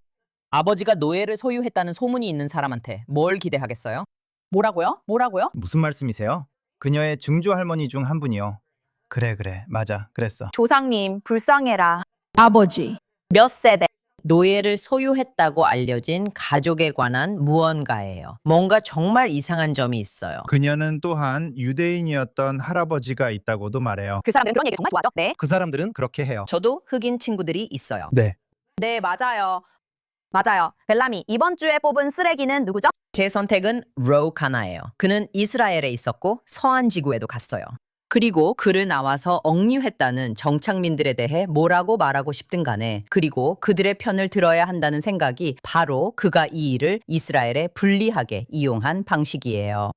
아버지가 노예를 소유했다는 소문이 있는 사람한테 뭘 기대하겠어요? 뭐라고요? 뭐라고요? 무슨 말씀이세요? 그녀의 증조 할머니 중 한 분이요. 그래, 맞아, 그랬어. 조상님, 불쌍해라. 아버지. 몇 세대? 노예를 소유했다고 알려진 가족에 관한 무언가예요. 뭔가 정말 이상한 점이 있어요. 그녀는 또한 유대인이었던 할아버지가 있다고 말해요. 그 사람들은 그런 얘기 정말 좋아하죠? 네. 그 사람들은 그렇게 해요. 저도 흑인 친구들이 있어요. 네. 네, 맞아요. 맞아요. 벨라미, 이번 주에 뽑은 쓰레기는 누구죠? 제 선택은 로 카나예요. 그는 이스라엘에 있었고 서한 지구에도 갔어요. 그리고 그를 나와서 억류했다는 정착민들에 대해 뭐라고 말하고 싶든 간에 그리고 그들의 편을 들어야 한다는 생각이 바로 그가 이 일을 이스라엘에 불리하게 이용한 방식이에요.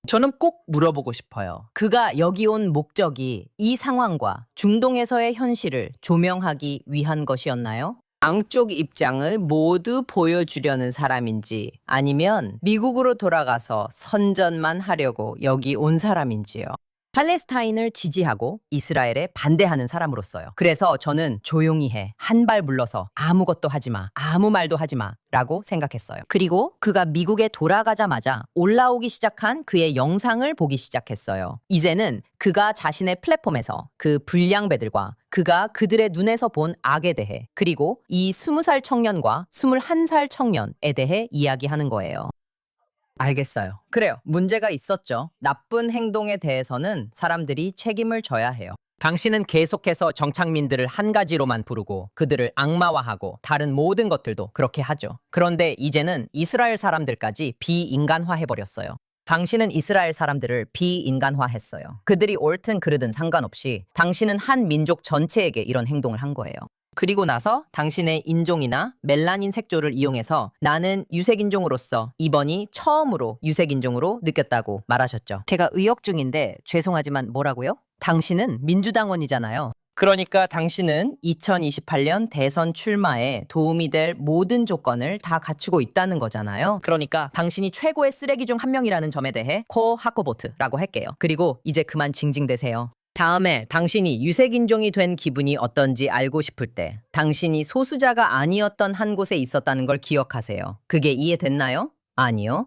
저는 꼭 물어보고 싶어요. 그가 여기 온 목적이 이 상황과 중동에서의 현실을 조명하기 위한 것이었나요? 양쪽 입장을 모두 보여주려는 사람인지 아니면 미국으로 돌아가서 선전만 하려고 여기 온 사람인지요. 팔레스타인을 지지하고 이스라엘에 반대하는 사람으로서요. 그래서 저는 조용히 해. 한 발 물러서 아무것도 하지 마. 아무 말도 하지 마. 라고 생각했어요. 그리고 그가 미국에 돌아가자마자 올라오기 시작한 그의 영상을 보기 시작했어요. 이제는 그가 자신의 플랫폼에서 그 불량배들과 그가 그들의 눈에서 본 악에 대해 그리고 이 20살 청년과 21살 청년에 대해 이야기하는 거예요. 알겠어요. 그래요. 문제가 있었죠. 나쁜 행동에 대해서는 사람들이 책임을 져야 해요. 당신은 계속해서 정착민들을 한 가지로만 부르고 그들을 악마화하고 다른 모든 것들도 그렇게 하죠. 그런데 이제는 이스라엘 사람들까지 비인간화해버렸어요. 당신은 이스라엘 사람들을 비인간화했어요. 그들이 옳든 그르든 상관없이 당신은 한 민족 전체에게 이런 행동을 한 거예요. 그리고 나서 당신의 인종이나 멜라닌 색조를 이용해서 나는 유색인종으로서 이번이 처음으로 유색인종으로 느꼈다고 말하셨죠. 제가 의역 중인데 죄송하지만 뭐라고요? 당신은 민주당원이잖아요. 그러니까 당신은 2028년 대선 출마에 도움이 될 모든 조건을 다 갖추고 있다는 거잖아요. 그러니까 당신이 최고의 쓰레기 중 한 명이라는 점에 대해 코 하코보트라고 할게요. 그리고 이제 그만 징징대세요. 다음에 당신이 유색인종이 된 기분이 어떤지 알고 싶을 때 당신이 소수자가 아니었던 한 곳에 있었다는 걸 기억하세요. 그게 이해됐나요? 아니요.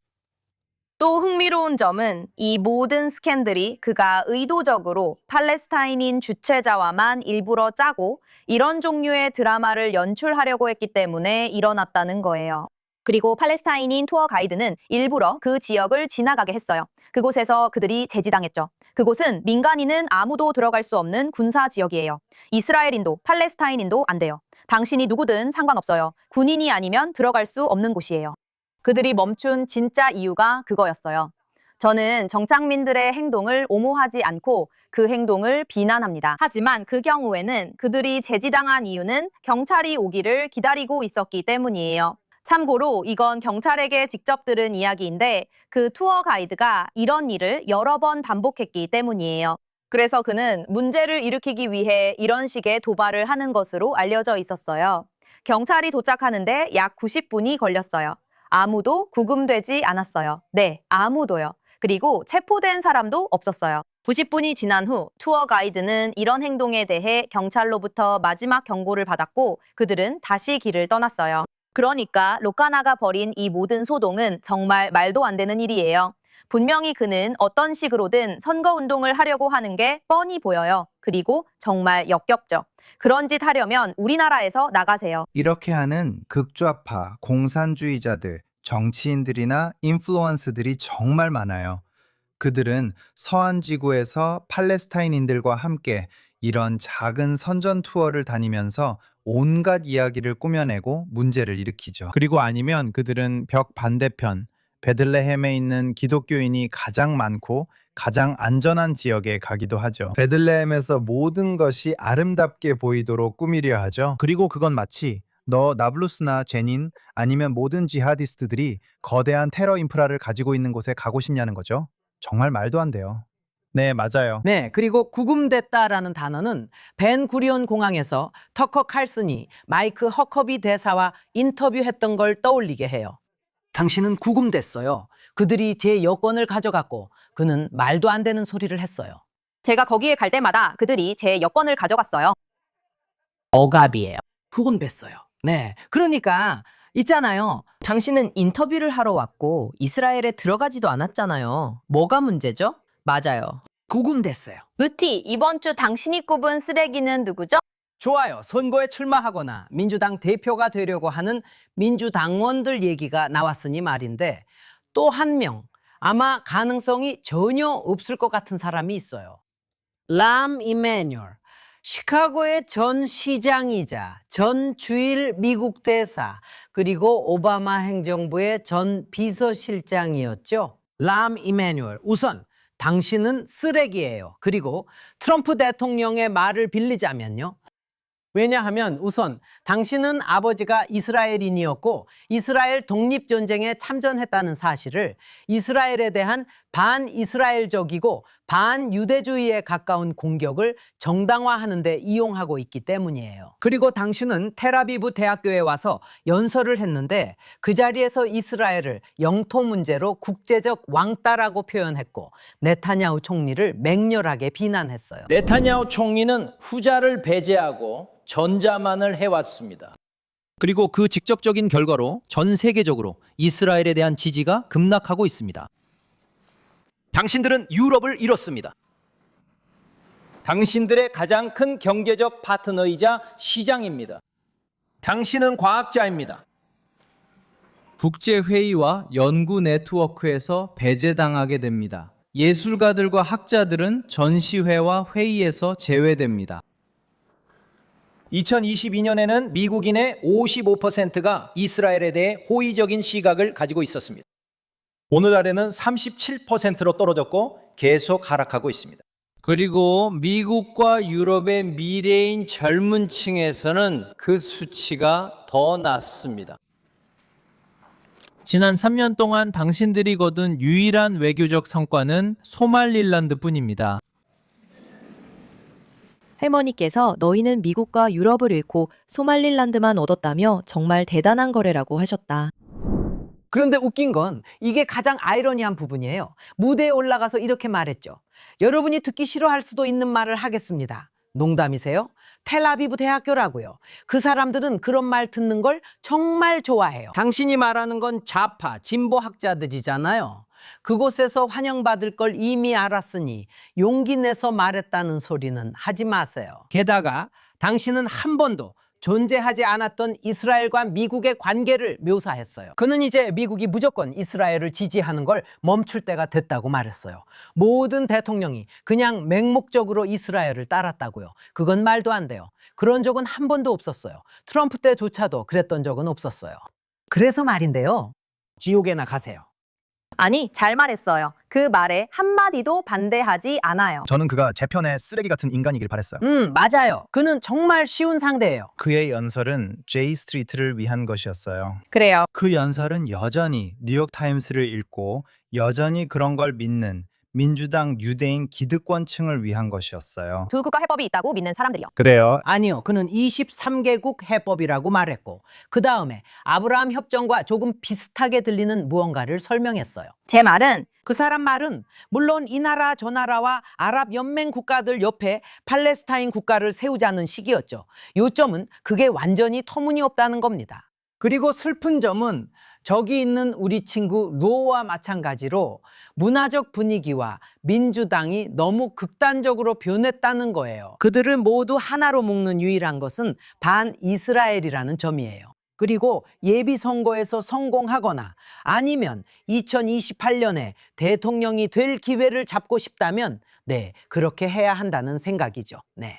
또 흥미로운 점은 이 모든 스캔들이 그가 의도적으로 팔레스타인인 주최자와만 일부러 짜고 이런 종류의 드라마를 연출하려고 했기 때문에 일어났다는 거예요. 그리고 팔레스타인인 투어 가이드는 일부러 그 지역을 지나가게 했어요. 그곳에서 그들이 제지당했죠. 그곳은 민간인은 아무도 들어갈 수 없는 군사 지역이에요. 이스라엘인도 팔레스타인인도 안 돼요. 당신이 누구든 상관없어요. 군인이 아니면 들어갈 수 없는 곳이에요. 그들이 멈춘 진짜 이유가 그거였어요. 저는 정착민들의 행동을 옹호하지 않고 그 행동을 비난합니다. 하지만 그 경우에는 그들이 제지당한 이유는 경찰이 오기를 기다리고 있었기 때문이에요. 참고로 이건 경찰에게 직접 들은 이야기인데 그 투어 가이드가 이런 일을 여러 번 반복했기 때문이에요. 그래서 그는 문제를 일으키기 위해 이런 식의 도발을 하는 것으로 알려져 있었어요. 경찰이 도착하는데 약 90분이 걸렸어요. 아무도 구금되지 않았어요. 네, 아무도요. 그리고 체포된 사람도 없었어요. 90분이 지난 후 투어 가이드는 이런 행동에 대해 경찰로부터 마지막 경고를 받았고 그들은 다시 길을 떠났어요. 그러니까 로카나가 벌인 이 모든 소동은 정말 말도 안 되는 일이에요. 분명히 그는 어떤 식으로든 선거운동을 하려고 하는 게 뻔히 보여요. 그리고 정말 역겹죠. 그런 짓 하려면 우리나라에서 나가세요. 이렇게 하는 극좌파, 공산주의자들, 정치인들이나 인플루언서들이 정말 많아요. 그들은 서한 지구에서 팔레스타인인들과 함께 이런 작은 선전 투어를 다니면서 온갖 이야기를 꾸며내고 문제를 일으키죠. 그리고 아니면 그들은 벽 반대편, 베들레헴에 있는 기독교인이 가장 많고 가장 안전한 지역에 가기도 하죠. 베들레헴에서 모든 것이 아름답게 보이도록 꾸미려 하죠. 그리고 그건 마치 너 나블루스나 제닌 아니면 모든 지하디스트들이 거대한 테러 인프라를 가지고 있는 곳에 가고 싶냐는 거죠. 정말 말도 안 돼요. 네, 맞아요. 네, 그리고 구금됐다라는 단어는 벤 구리온 공항에서 터커 칼슨이 마이크 허커비 대사와 인터뷰했던 걸 떠올리게 해요. 당신은 구금됐어요. 그들이 제 여권을 가져갔고 그는 말도 안 되는 소리를 했어요. 제가 거기에 갈 때마다 그들이 제 여권을 가져갔어요. 억압이에요. 구금됐어요. 네, 그러니까 있잖아요. 당신은 인터뷰를 하러 왔고 이스라엘에 들어가지도 않았잖아요. 뭐가 문제죠? 맞아요. 구금됐어요. 루티, 이번 주 당신이 꼽은 쓰레기는 누구죠? 좋아요. 선거에 출마하거나 민주당 대표가 되려고 하는 민주당원들 얘기가 나왔으니 말인데 또 한 명, 아마 가능성이 전혀 없을 것 같은 사람이 있어요. 람 이메뉴얼. 시카고의 전 시장이자 전 주일 미국 대사 그리고 오바마 행정부의 전 비서실장이었죠. 람 이메뉴얼. 우선 당신은 쓰레기예요. 그리고 트럼프 대통령의 말을 빌리자면요. 왜냐하면 우선 당신은 아버지가 이스라엘인이었고 이스라엘 독립전쟁에 참전했다는 사실을 이스라엘에 대한 반이스라엘적이고 반유대주의에 가까운 공격을 정당화하는 데 이용하고 있기 때문이에요. 그리고 당신은 텔아비브 대학교에 와서 연설을 했는데 그 자리에서 이스라엘을 영토 문제로 국제적 왕따라고 표현했고 네타냐후 총리를 맹렬하게 비난했어요. 네타냐후 총리는 후자를 배제하고 전자만을 해왔습니다. 그리고 그 직접적인 결과로 전 세계적으로 이스라엘에 대한 지지가 급락하고 있습니다. 당신들은 유럽을 잃었습니다. 당신들의 가장 큰 경제적 파트너이자 시장입니다. 당신은 과학자입니다. 국제회의와 연구 네트워크에서 배제당하게 됩니다. 예술가들과 학자들은 전시회와 회의에서 제외됩니다. 2022년에는 미국인의 55%가 이스라엘에 대해 호의적인 시각을 가지고 있었습니다. 오늘날에는 37%로 떨어졌고 계속 하락하고 있습니다. 그리고 미국과 유럽의 미래인 젊은 층에서는 그 수치가 더 낮습니다. 지난 3년 동안 당신들이 거둔 유일한 외교적 성과는 소말릴란드뿐입니다. 할머니께서 너희는 미국과 유럽을 잃고 소말릴란드만 얻었다며 정말 대단한 거래라고 하셨다. 그런데 웃긴 건 이게 가장 아이러니한 부분이에요. 무대에 올라가서 이렇게 말했죠. 여러분이 듣기 싫어할 수도 있는 말을 하겠습니다. 농담이세요? 텔아비브 대학교라고요. 그 사람들은 그런 말 듣는 걸 정말 좋아해요. 당신이 말하는 건 좌파, 진보 학자들이잖아요. 그곳에서 환영받을 걸 이미 알았으니 용기 내서 말했다는 소리는 하지 마세요. 게다가 당신은 한 번도 존재하지 않았던 이스라엘과 미국의 관계를 묘사했어요. 그는 이제 미국이 무조건 이스라엘을 지지하는 걸 멈출 때가 됐다고 말했어요. 모든 대통령이 그냥 맹목적으로 이스라엘을 따랐다고요. 그건 말도 안 돼요. 그런 적은 한 번도 없었어요. 트럼프 때조차도 그랬던 적은 없었어요. 그래서 말인데요. 지옥에나 가세요. 아니, 잘 말했어요. 그 말에 한마디도 반대하지 않아요. 저는 그가 제 편의 쓰레기 같은 인간이길 바랬어요. 맞아요. 그는 정말 쉬운 상대예요. 그의 연설은 제이 스트리트를 위한 것이었어요. 그래요. 그 연설은 여전히 뉴욕타임스를 읽고 여전히 그런 걸 믿는 민주당 유대인 기득권층을 위한 것이었어요. 두 국가 해법이 있다고 믿는 사람들이요. 그래요. 아니요. 그는 23개국 해법이라고 말했고 그 다음에 아브라함 협정과 조금 비슷하게 들리는 무언가를 설명했어요. 제 말은 그 사람 말은 물론 이 나라 저 나라와 아랍 연맹 국가들 옆에 팔레스타인 국가를 세우자는 식이었죠. 요점은 그게 완전히 터무니없다는 겁니다. 그리고 슬픈 점은 저기 있는 우리 친구 노와 마찬가지로 문화적 분위기와 민주당이 너무 극단적으로 변했다는 거예요. 그들을 모두 하나로 묶는 유일한 것은 반이스라엘이라는 점이에요. 그리고 예비 선거에서 성공하거나 아니면 2028년에 대통령이 될 기회를 잡고 싶다면 네, 그렇게 해야 한다는 생각이죠. 네.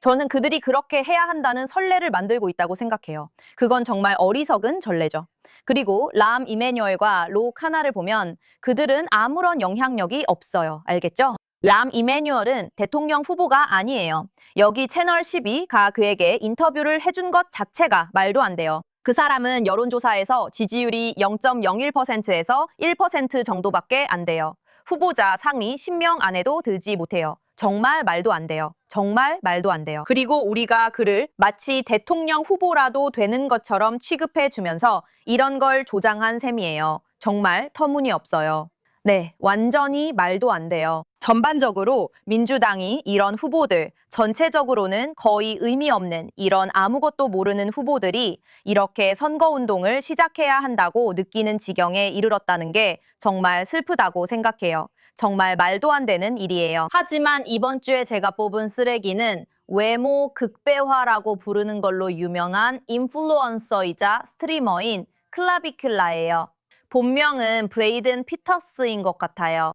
저는 그들이 그렇게 해야 한다는 선례를 만들고 있다고 생각해요. 그건 정말 어리석은 전례죠. 그리고 람 이메뉴얼과 로 카나를 보면 그들은 아무런 영향력이 없어요. 알겠죠? 람 이메뉴얼은 대통령 후보가 아니에요. 여기 채널 12가 그에게 인터뷰를 해준 것 자체가 말도 안 돼요. 그 사람은 여론조사에서 지지율이 0.01%에서 1% 정도밖에 안 돼요. 후보자 상위 10명 안에도 들지 못해요. 정말 말도 안 돼요. 정말 말도 안 돼요. 그리고 우리가 그를 마치 대통령 후보라도 되는 것처럼 취급해 주면서 이런 걸 조장한 셈이에요. 정말 터무니없어요. 네, 완전히 말도 안 돼요. 전반적으로 민주당이 이런 후보들, 전체적으로는 거의 의미 없는 이런 아무것도 모르는 후보들이 이렇게 선거운동을 시작해야 한다고 느끼는 지경에 이르렀다는 게 정말 슬프다고 생각해요. 정말 말도 안 되는 일이에요. 하지만 이번 주에 제가 뽑은 쓰레기는 외모 극배화라고 부르는 걸로 유명한 인플루언서이자 스트리머인 클라비큘라예요. 본명은 브레이든 피터스인 것 같아요.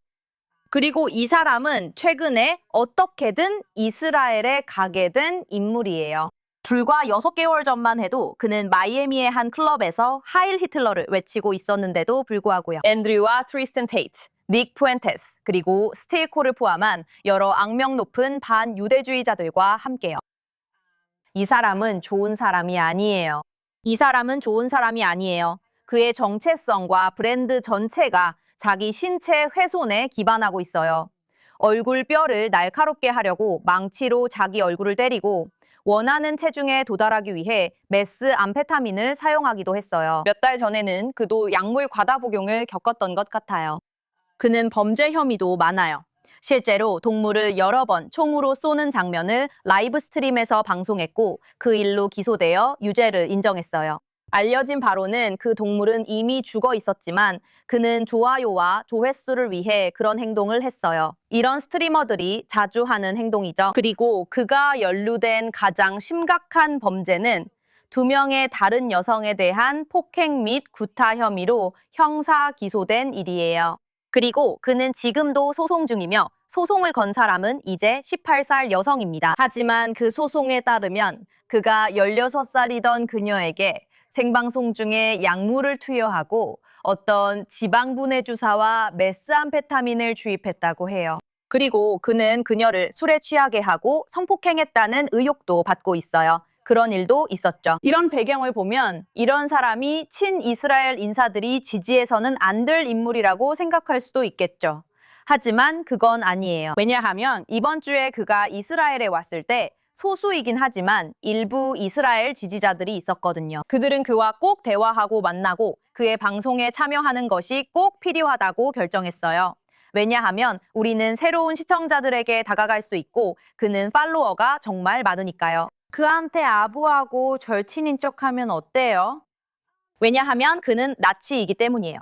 그리고 이 사람은 최근에 어떻게든 이스라엘에 가게 된 인물이에요. 불과 6개월 전만 해도 그는 마이애미의 한 클럽에서 하일 히틀러를 외치고 있었는데도 불구하고요. 앤드류와 트리스탄 테이트, 닉 푸엔테스, 그리고 스테이코를 포함한 여러 악명 높은 반유대주의자들과 함께요. 이 사람은 좋은 사람이 아니에요. 이 사람은 좋은 사람이 아니에요. 그의 정체성과 브랜드 전체가 자기 신체 훼손에 기반하고 있어요. 얼굴 뼈를 날카롭게 하려고 망치로 자기 얼굴을 때리고 원하는 체중에 도달하기 위해 메스 암페타민을 사용하기도 했어요. 몇 달 전에는 그도 약물 과다 복용을 겪었던 것 같아요. 그는 범죄 혐의도 많아요. 실제로 동물을 여러 번 총으로 쏘는 장면을 라이브 스트림에서 방송했고 그 일로 기소되어 유죄를 인정했어요. 알려진 바로는 그 동물은 이미 죽어 있었지만 그는 좋아요와 조회수를 위해 그런 행동을 했어요. 이런 스트리머들이 자주 하는 행동이죠. 그리고 그가 연루된 가장 심각한 범죄는 2명의 다른 여성에 대한 폭행 및 구타 혐의로 형사 기소된 일이에요. 그리고 그는 지금도 소송 중이며 소송을 건 사람은 이제 18살 여성입니다. 하지만 그 소송에 따르면 그가 16살이던 그녀에게 생방송 중에 약물을 투여하고 어떤 지방분해 주사와 메스암페타민을 주입했다고 해요. 그리고 그는 그녀를 술에 취하게 하고 성폭행했다는 의혹도 받고 있어요. 그런 일도 있었죠. 이런 배경을 보면 이런 사람이 친이스라엘 인사들이 지지해서는 안 될 인물이라고 생각할 수도 있겠죠. 하지만 그건 아니에요. 왜냐하면 이번 주에 그가 이스라엘에 왔을 때 소수이긴 하지만 일부 이스라엘 지지자들이 있었거든요. 그들은 그와 꼭 대화하고 만나고 그의 방송에 참여하는 것이 꼭 필요하다고 결정했어요. 왜냐하면 우리는 새로운 시청자들에게 다가갈 수 있고 그는 팔로워가 정말 많으니까요. 그한테 아부하고 절친인 척하면 어때요? 왜냐하면 그는 나치이기 때문이에요.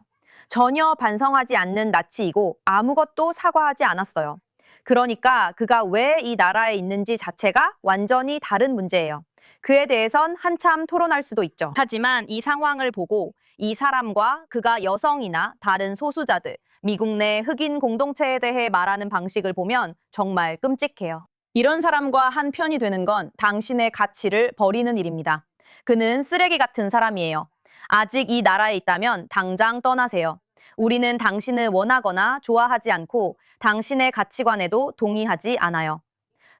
전혀 반성하지 않는 나치이고 아무것도 사과하지 않았어요. 그러니까 그가 왜 이 나라에 있는지 자체가 완전히 다른 문제예요. 그에 대해선 한참 토론할 수도 있죠. 하지만 이 상황을 보고 이 사람과 그가 여성이나 다른 소수자들, 미국 내 흑인 공동체에 대해 말하는 방식을 보면 정말 끔찍해요. 이런 사람과 한 편이 되는 건 당신의 가치를 버리는 일입니다. 그는 쓰레기 같은 사람이에요. 아직 이 나라에 있다면 당장 떠나세요. 우리는 당신을 원하거나 좋아하지 않고 당신의 가치관에도 동의하지 않아요.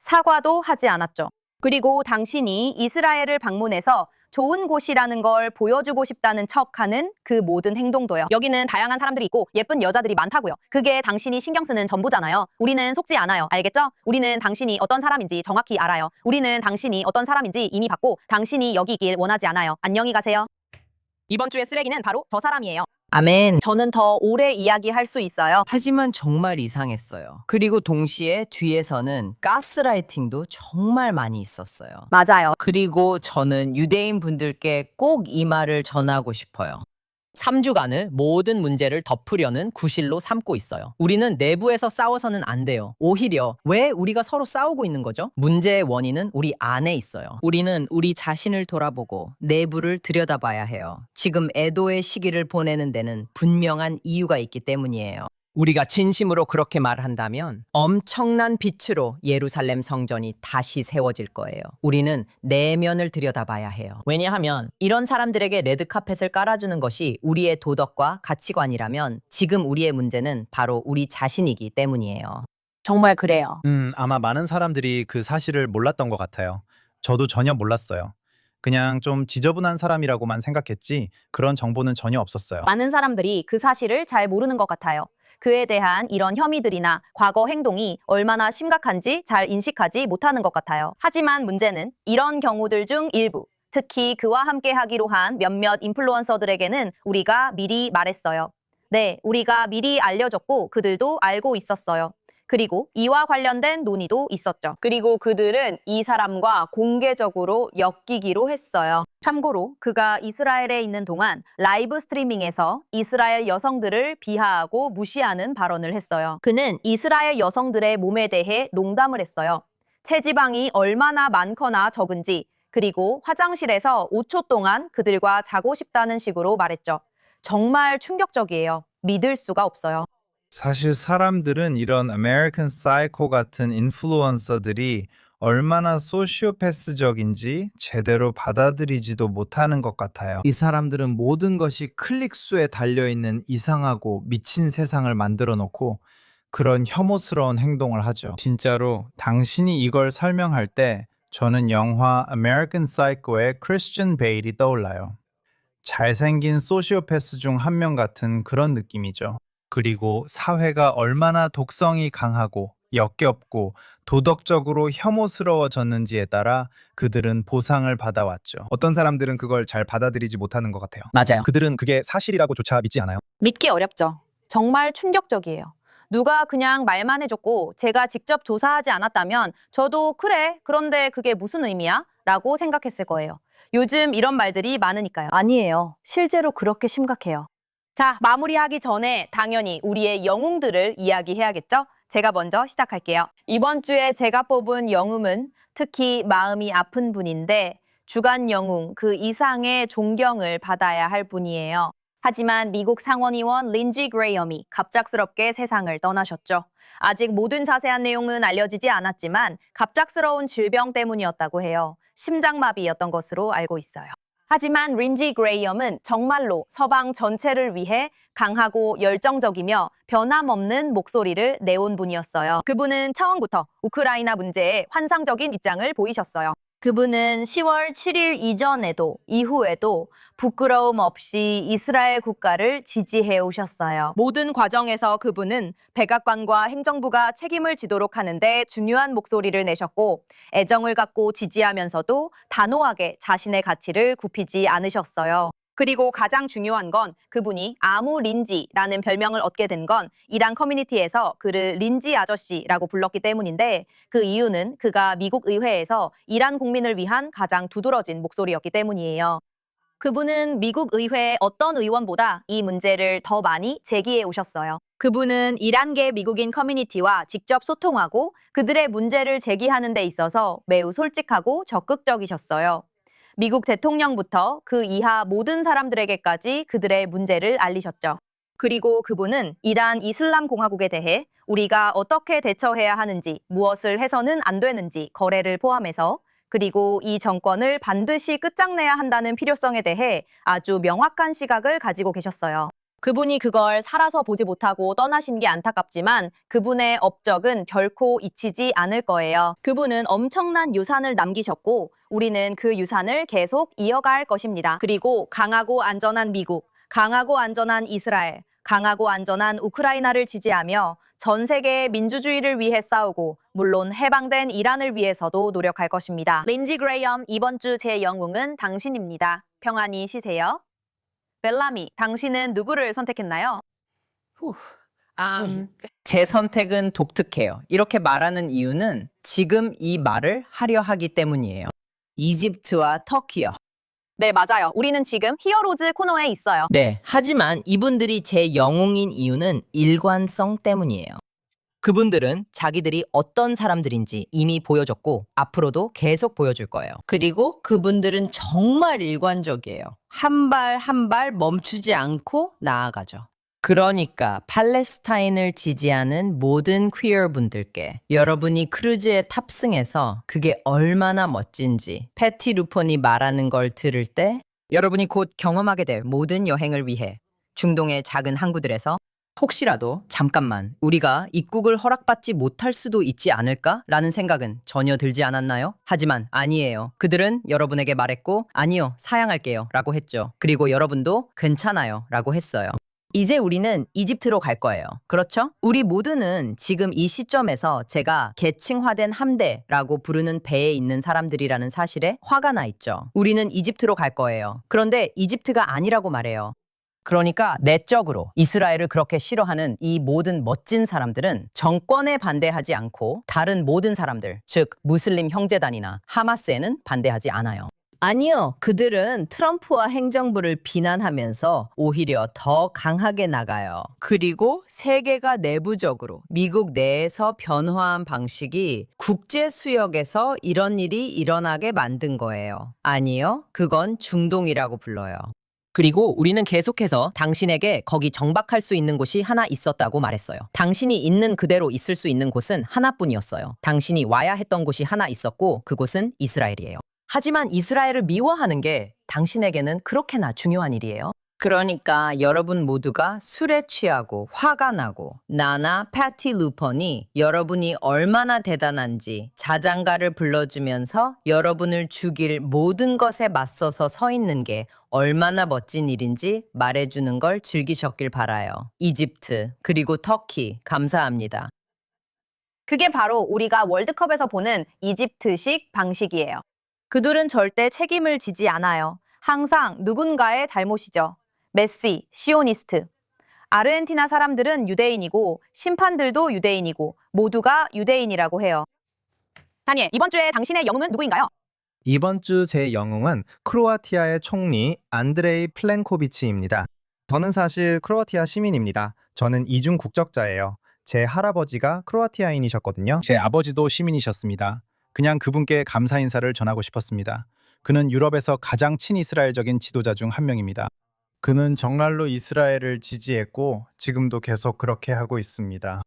사과도 하지 않았죠. 그리고 당신이 이스라엘을 방문해서 좋은 곳이라는 걸 보여주고 싶다는 척하는 그 모든 행동도요. 여기는 다양한 사람들이 있고 예쁜 여자들이 많다고요. 그게 당신이 신경 쓰는 전부잖아요. 우리는 속지 않아요. 알겠죠? 우리는 당신이 어떤 사람인지 정확히 알아요. 우리는 당신이 어떤 사람인지 이미 봤고 당신이 여기 있길 원하지 않아요. 안녕히 가세요. 이번 주의 쓰레기는 바로 저 사람이에요. 아멘. 저는 더 오래 이야기할 수 있어요. 하지만 정말 이상했어요. 그리고 동시에 뒤에서는 가스라이팅도 정말 많이 있었어요. 맞아요. 그리고 저는 유대인 분들께 꼭 이 말을 전하고 싶어요. 3주간을 모든 문제를 덮으려는 구실로 삼고 있어요. 우리는 내부에서 싸워서는 안 돼요. 오히려 왜 우리가 서로 싸우고 있는 거죠? 문제의 원인은 우리 안에 있어요. 우리는 우리 자신을 돌아보고 내부를 들여다봐야 해요. 지금 애도의 시기를 보내는 데는 분명한 이유가 있기 때문이에요. 우리가 진심으로 그렇게 말한다면 엄청난 빛으로 예루살렘 성전이 다시 세워질 거예요. 우리는 내면을 들여다봐야 해요. 왜냐하면 이런 사람들에게 레드카펫을 깔아주는 것이 우리의 도덕과 가치관이라면 지금 우리의 문제는 바로 우리 자신이기 때문이에요. 정말 그래요. 아마 많은 사람들이 그 사실을 몰랐던 것 같아요. 저도 전혀 몰랐어요. 그냥 좀 지저분한 사람이라고만 생각했지 그런 정보는 전혀 없었어요. 많은 사람들이 그 사실을 잘 모르는 것 같아요. 그에 대한 이런 혐의들이나 과거 행동이 얼마나 심각한지 잘 인식하지 못하는 것 같아요. 하지만 문제는 이런 경우들 중 일부, 특히 그와 함께 하기로 한 몇몇 인플루언서들에게는 우리가 미리 말했어요. 네, 우리가 미리 알려줬고 그들도 알고 있었어요. 그리고 이와 관련된 논의도 있었죠. 그리고 그들은 이 사람과 공개적으로 엮이기로 했어요. 참고로 그가 이스라엘에 있는 동안 라이브 스트리밍에서 이스라엘 여성들을 비하하고 무시하는 발언을 했어요. 그는 이스라엘 여성들의 몸에 대해 농담을 했어요. 체지방이 얼마나 많거나 적은지, 그리고 화장실에서 5초 동안 그들과 자고 싶다는 식으로 말했죠. 정말 충격적이에요. 믿을 수가 없어요. 사실 사람들은 이런 아메리칸 사이코 같은 인플루언서들이 얼마나 소시오패스적인지 제대로 받아들이지도 못하는 것 같아요. 이 사람들은 모든 것이 클릭 수에 달려있는 이상하고 미친 세상을 만들어 놓고 그런 혐오스러운 행동을 하죠. 진짜로 당신이 이걸 설명할 때 저는 영화 아메리칸 사이코의 크리스천 베일이 떠올라요. 잘생긴 소시오패스 중 한 명 같은 그런 느낌이죠. 그리고 사회가 얼마나 독성이 강하고 역겹고 도덕적으로 혐오스러워졌는지에 따라 그들은 보상을 받아왔죠. 어떤 사람들은 그걸 잘 받아들이지 못하는 것 같아요. 맞아요. 그들은 그게 사실이라고조차 믿지 않아요. 믿기 어렵죠. 정말 충격적이에요. 누가 그냥 말만 해줬고 제가 직접 조사하지 않았다면 저도 그래, 그런데 그게 무슨 의미야? 라고 생각했을 거예요. 요즘 이런 말들이 많으니까요. 아니에요. 실제로 그렇게 심각해요. 자, 마무리하기 전에 당연히 우리의 영웅들을 이야기해야겠죠? 제가 먼저 시작할게요. 이번 주에 제가 뽑은 영웅은 특히 마음이 아픈 분인데 주간 영웅 그 이상의 존경을 받아야 할 분이에요. 하지만 미국 상원의원 린지 그레이엄이 갑작스럽게 세상을 떠나셨죠. 아직 모든 자세한 내용은 알려지지 않았지만 갑작스러운 질병 때문이었다고 해요. 심장마비였던 것으로 알고 있어요. 하지만 린지 그레이엄은 정말로 서방 전체를 위해 강하고 열정적이며 변함없는 목소리를 내온 분이었어요. 그분은 처음부터 우크라이나 문제에 환상적인 입장을 보이셨어요. 그분은 10월 7일 이전에도 이후에도 부끄러움 없이 이스라엘 국가를 지지해 오셨어요. 모든 과정에서 그분은 백악관과 행정부가 책임을 지도록 하는데 중요한 목소리를 내셨고 애정을 갖고 지지하면서도 단호하게 자신의 가치를 굽히지 않으셨어요. 그리고 가장 중요한 건 그분이 아무 린지라는 별명을 얻게 된 건 이란 커뮤니티에서 그를 린지 아저씨라고 불렀기 때문인데 그 이유는 그가 미국 의회에서 이란 국민을 위한 가장 두드러진 목소리였기 때문이에요. 그분은 미국 의회의 어떤 의원보다 이 문제를 더 많이 제기해 오셨어요. 그분은 이란계 미국인 커뮤니티와 직접 소통하고 그들의 문제를 제기하는 데 있어서 매우 솔직하고 적극적이셨어요. 미국 대통령부터 그 이하 모든 사람들에게까지 그들의 문제를 알리셨죠. 그리고 그분은 이란 이슬람 공화국에 대해 우리가 어떻게 대처해야 하는지, 무엇을 해서는 안 되는지 거래를 포함해서 그리고 이 정권을 반드시 끝장내야 한다는 필요성에 대해 아주 명확한 시각을 가지고 계셨어요. 그분이 그걸 살아서 보지 못하고 떠나신 게 안타깝지만 그분의 업적은 결코 잊히지 않을 거예요. 그분은 엄청난 유산을 남기셨고 우리는 그 유산을 계속 이어갈 것입니다. 그리고 강하고 안전한 미국, 강하고 안전한 이스라엘, 강하고 안전한 우크라이나를 지지하며 전 세계의 민주주의를 위해 싸우고 물론 해방된 이란을 위해서도 노력할 것입니다. 린지 그레이엄, 이번 주 제 영웅은 당신입니다. 평안히 쉬세요. 벨라미, 당신은 누구를 선택했나요? 제 선택은 독특해요. 이렇게 말하는 이유는 지금 이 말을 하려 하기 때문이에요. 이집트와 터키요. 네, 맞아요. 우리는 지금 히어로즈 코너에 있어요. 네, 하지만 이분들이 제 영웅인 이유는 일관성 때문이에요. 그분들은 자기들이 어떤 사람들인지 이미 보여줬고 앞으로도 계속 보여줄 거예요. 그리고 그분들은 정말 일관적이에요. 한 발 한 발 멈추지 않고 나아가죠. 그러니까 팔레스타인을 지지하는 모든 퀴어 분들께 여러분이 크루즈에 탑승해서 그게 얼마나 멋진지 패티 루폰이 말하는 걸 들을 때 여러분이 곧 경험하게 될 모든 여행을 위해 중동의 작은 항구들에서 혹시라도 잠깐만 우리가 입국을 허락받지 못할 수도 있지 않을까라는 생각은 전혀 들지 않았나요? 하지만 아니에요. 그들은 여러분에게 말했고 아니요, 사양할게요 라고 했죠. 그리고 여러분도 괜찮아요 라고 했어요. 이제 우리는 이집트로 갈 거예요. 그렇죠? 우리 모두는 지금 이 시점에서 제가 계층화된 함대라고 부르는 배에 있는 사람들이라는 사실에 화가 나 있죠. 우리는 이집트로 갈 거예요. 그런데 이집트가 아니라고 말해요. 그러니까 내적으로 이스라엘을 그렇게 싫어하는 이 모든 멋진 사람들은 정권에 반대하지 않고 다른 모든 사람들, 즉 무슬림 형제단이나 하마스에는 반대하지 않아요. 아니요. 그들은 트럼프와 행정부를 비난하면서 오히려 더 강하게 나가요. 그리고 세계가 내부적으로 미국 내에서 변화한 방식이 국제 수역에서 이런 일이 일어나게 만든 거예요. 아니요. 그건 중동이라고 불러요. 그리고 우리는 계속해서 당신에게 거기 정박할 수 있는 곳이 하나 있었다고 말했어요. 당신이 있는 그대로 있을 수 있는 곳은 하나뿐이었어요. 당신이 와야 했던 곳이 하나 있었고 그곳은 이스라엘이에요. 하지만 이스라엘을 미워하는 게 당신에게는 그렇게나 중요한 일이에요. 그러니까 여러분 모두가 술에 취하고 화가 나고 나나 패티 루펀이 여러분이 얼마나 대단한지 자장가를 불러주면서 여러분을 죽일 모든 것에 맞서서 서 있는 게 얼마나 멋진 일인지 말해주는 걸 즐기셨길 바라요. 이집트 그리고 터키 감사합니다. 그게 바로 우리가 월드컵에서 보는 이집트식 방식이에요. 그들은 절대 책임을 지지 않아요. 항상 누군가의 잘못이죠. 메시, 시오니스트. 아르헨티나 사람들은 유대인이고 심판들도 유대인이고 모두가 유대인이라고 해요. 다니엘, 이번 주에 당신의 영웅은 누구인가요? 이번 주 제 영웅은 크로아티아의 총리 안드레이 플랭코비치입니다. 저는 사실 크로아티아 시민입니다. 저는 이중 국적자예요. 제 할아버지가 크로아티아인이셨거든요. 제 아버지도 시민이셨습니다. 그냥 그분께 감사 인사를 전하고 싶었습니다. 그는 유럽에서 가장 친이스라엘적인 지도자 중 한 명입니다. 그는 정말로 이스라엘을 지지했고 지금도 계속 그렇게 하고 있습니다.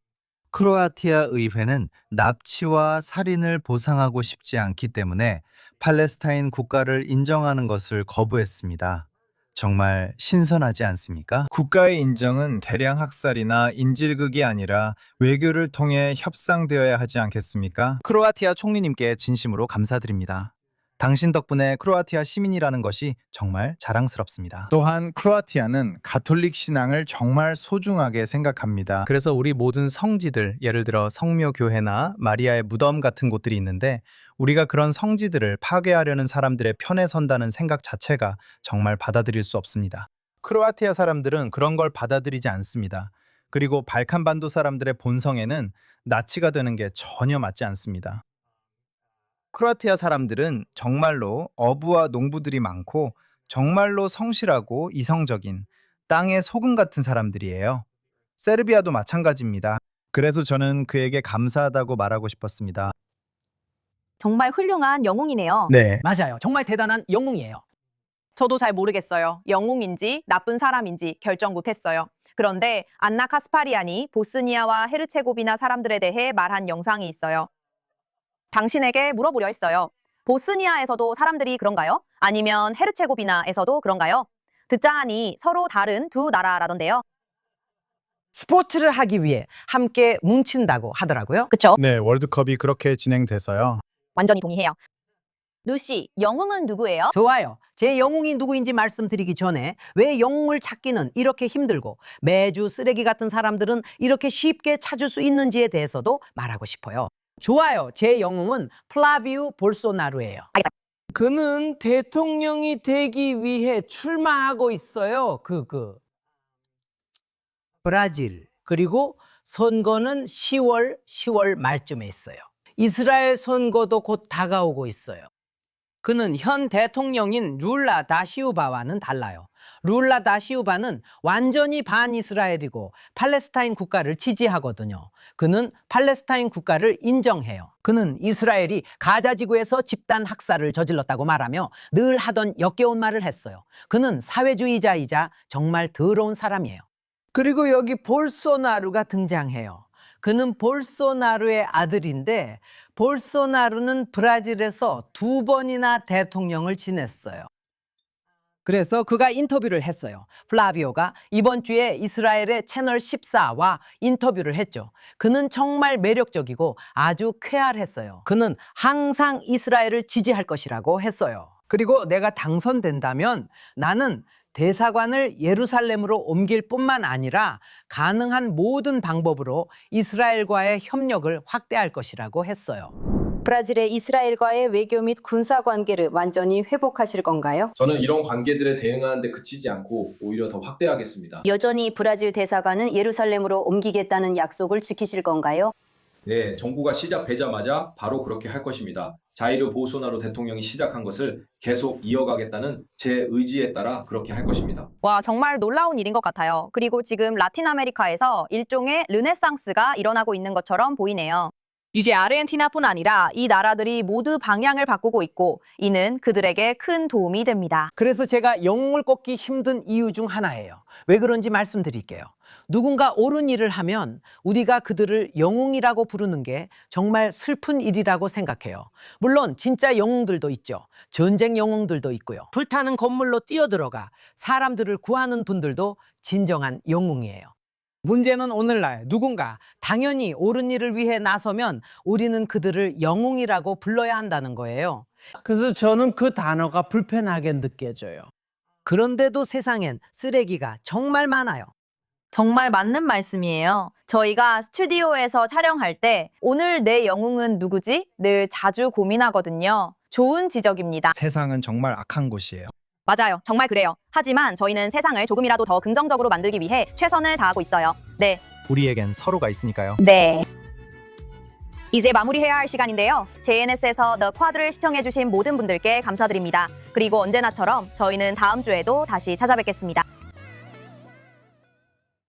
크로아티아 의회는 납치와 살인을 보상하고 싶지 않기 때문에 팔레스타인 국가를 인정하는 것을 거부했습니다. 정말 신선하지 않습니까? 국가의 인정은 대량 학살이나 인질극이 아니라 외교를 통해 협상되어야 하지 않겠습니까? 크로아티아 총리님께 진심으로 감사드립니다. 당신 덕분에 크로아티아 시민이라는 것이 정말 자랑스럽습니다. 또한 크로아티아는 가톨릭 신앙을 정말 소중하게 생각합니다. 그래서 우리 모든 성지들, 예를 들어 성묘교회나 마리아의 무덤 같은 곳들이 있는데 우리가 그런 성지들을 파괴하려는 사람들의 편에 선다는 생각 자체가 정말 받아들일 수 없습니다. 크로아티아 사람들은 그런 걸 받아들이지 않습니다. 그리고 발칸반도 사람들의 본성에는 나치가 되는 게 전혀 맞지 않습니다. 크로아티아 사람들은 정말로 어부와 농부들이 많고 정말로 성실하고 이성적인 땅의 소금 같은 사람들이에요. 세르비아도 마찬가지입니다. 그래서 저는 그에게 감사하다고 말하고 싶었습니다. 정말 훌륭한 영웅이네요. 네. 맞아요. 정말 대단한 영웅이에요. 저도 잘 모르겠어요. 영웅인지 나쁜 사람인지 결정 못했어요. 그런데 안나 카스파리안이 보스니아와 헤르체고비나 사람들에 대해 말한 영상이 있어요. 당신에게 물어보려 했어요. 보스니아에서도 사람들이 그런가요? 아니면 헤르체고비나에서도 그런가요? 듣자 하니 서로 다른 두 나라라던데요. 스포츠를 하기 위해 함께 뭉친다고 하더라고요. 그쵸? 네, 월드컵이 그렇게 진행돼서요. 완전히 동의해요. 루시, 영웅은 누구예요? 좋아요. 제 영웅이 누구인지 말씀드리기 전에 왜 영웅을 찾기는 이렇게 힘들고 매주 쓰레기 같은 사람들은 이렇게 쉽게 찾을 수 있는지에 대해서도 말하고 싶어요. 좋아요. 제 영웅은 플라비우 볼소나루예요. 그는 대통령이 되기 위해 출마하고 있어요. 브라질. 그리고 선거는 10월 말쯤에 있어요. 이스라엘 선거도 곧 다가오고 있어요. 그는 현 대통령인 룰라 다시우바와는 달라요. 룰라 다시우바는 완전히 반이스라엘이고 팔레스타인 국가를 지지하거든요. 그는 팔레스타인 국가를 인정해요. 그는 이스라엘이 가자 지구에서 집단 학살을 저질렀다고 말하며 늘 하던 역겨운 말을 했어요. 그는 사회주의자이자 정말 더러운 사람이에요. 그리고 여기 볼소나루가 등장해요. 그는 볼소나루의 아들인데 볼소나루는 브라질에서 2번이나 대통령을 지냈어요. 그래서 그가 인터뷰를 했어요. 플라비오가 이번 주에 이스라엘의 채널 14와 인터뷰를 했죠. 그는 정말 매력적이고 아주 쾌활했어요. 그는 항상 이스라엘을 지지할 것이라고 했어요. 그리고 내가 당선된다면 나는 대사관을 예루살렘으로 옮길 뿐만 아니라 가능한 모든 방법으로 이스라엘과의 협력을 확대할 것이라고 했어요. 브라질의 이스라엘과의 외교 및 군사 관계를 완전히 회복하실 건가요? 저는 이런 관계들에 대응하는 데 그치지 않고 오히려 더 확대하겠습니다. 여전히 브라질 대사관은 예루살렘으로 옮기겠다는 약속을 지키실 건가요? 네, 정부가 시작되자마자 바로 그렇게 할 것입니다. 자이르 보소나루 대통령이 시작한 것을 계속 이어가겠다는 제 의지에 따라 그렇게 할 것입니다. 와, 정말 놀라운 일인 것 같아요. 그리고 지금 라틴 아메리카에서 일종의 르네상스가 일어나고 있는 것처럼 보이네요. 이제 아르헨티나뿐 아니라 이 나라들이 모두 방향을 바꾸고 있고 이는 그들에게 큰 도움이 됩니다. 그래서 제가 영웅을 꼽기 힘든 이유 중 하나예요. 왜 그런지 말씀드릴게요. 누군가 옳은 일을 하면 우리가 그들을 영웅이라고 부르는 게 정말 슬픈 일이라고 생각해요. 물론 진짜 영웅들도 있죠. 전쟁 영웅들도 있고요. 불타는 건물로 뛰어들어가 사람들을 구하는 분들도 진정한 영웅이에요. 문제는 오늘날 누군가 당연히 옳은 일을 위해 나서면 우리는 그들을 영웅이라고 불러야 한다는 거예요. 그래서 저는 그 단어가 불편하게 느껴져요. 그런데도 세상엔 쓰레기가 정말 많아요. 정말 맞는 말씀이에요. 저희가 스튜디오에서 촬영할 때 오늘 내 영웅은 누구지? 늘 자주 고민하거든요. 좋은 지적입니다. 세상은 정말 악한 곳이에요. 맞아요. 정말 그래요. 하지만 저희는 세상을 조금이라도 더 긍정적으로 만들기 위해 최선을 다하고 있어요. 네. 우리에겐 서로가 있으니까요. 네. 이제 마무리해야 할 시간인데요. JNS에서 The Quad를 시청해주신 모든 분들께 감사드립니다. 그리고 언제나처럼 저희는 다음 주에도 다시 찾아뵙겠습니다.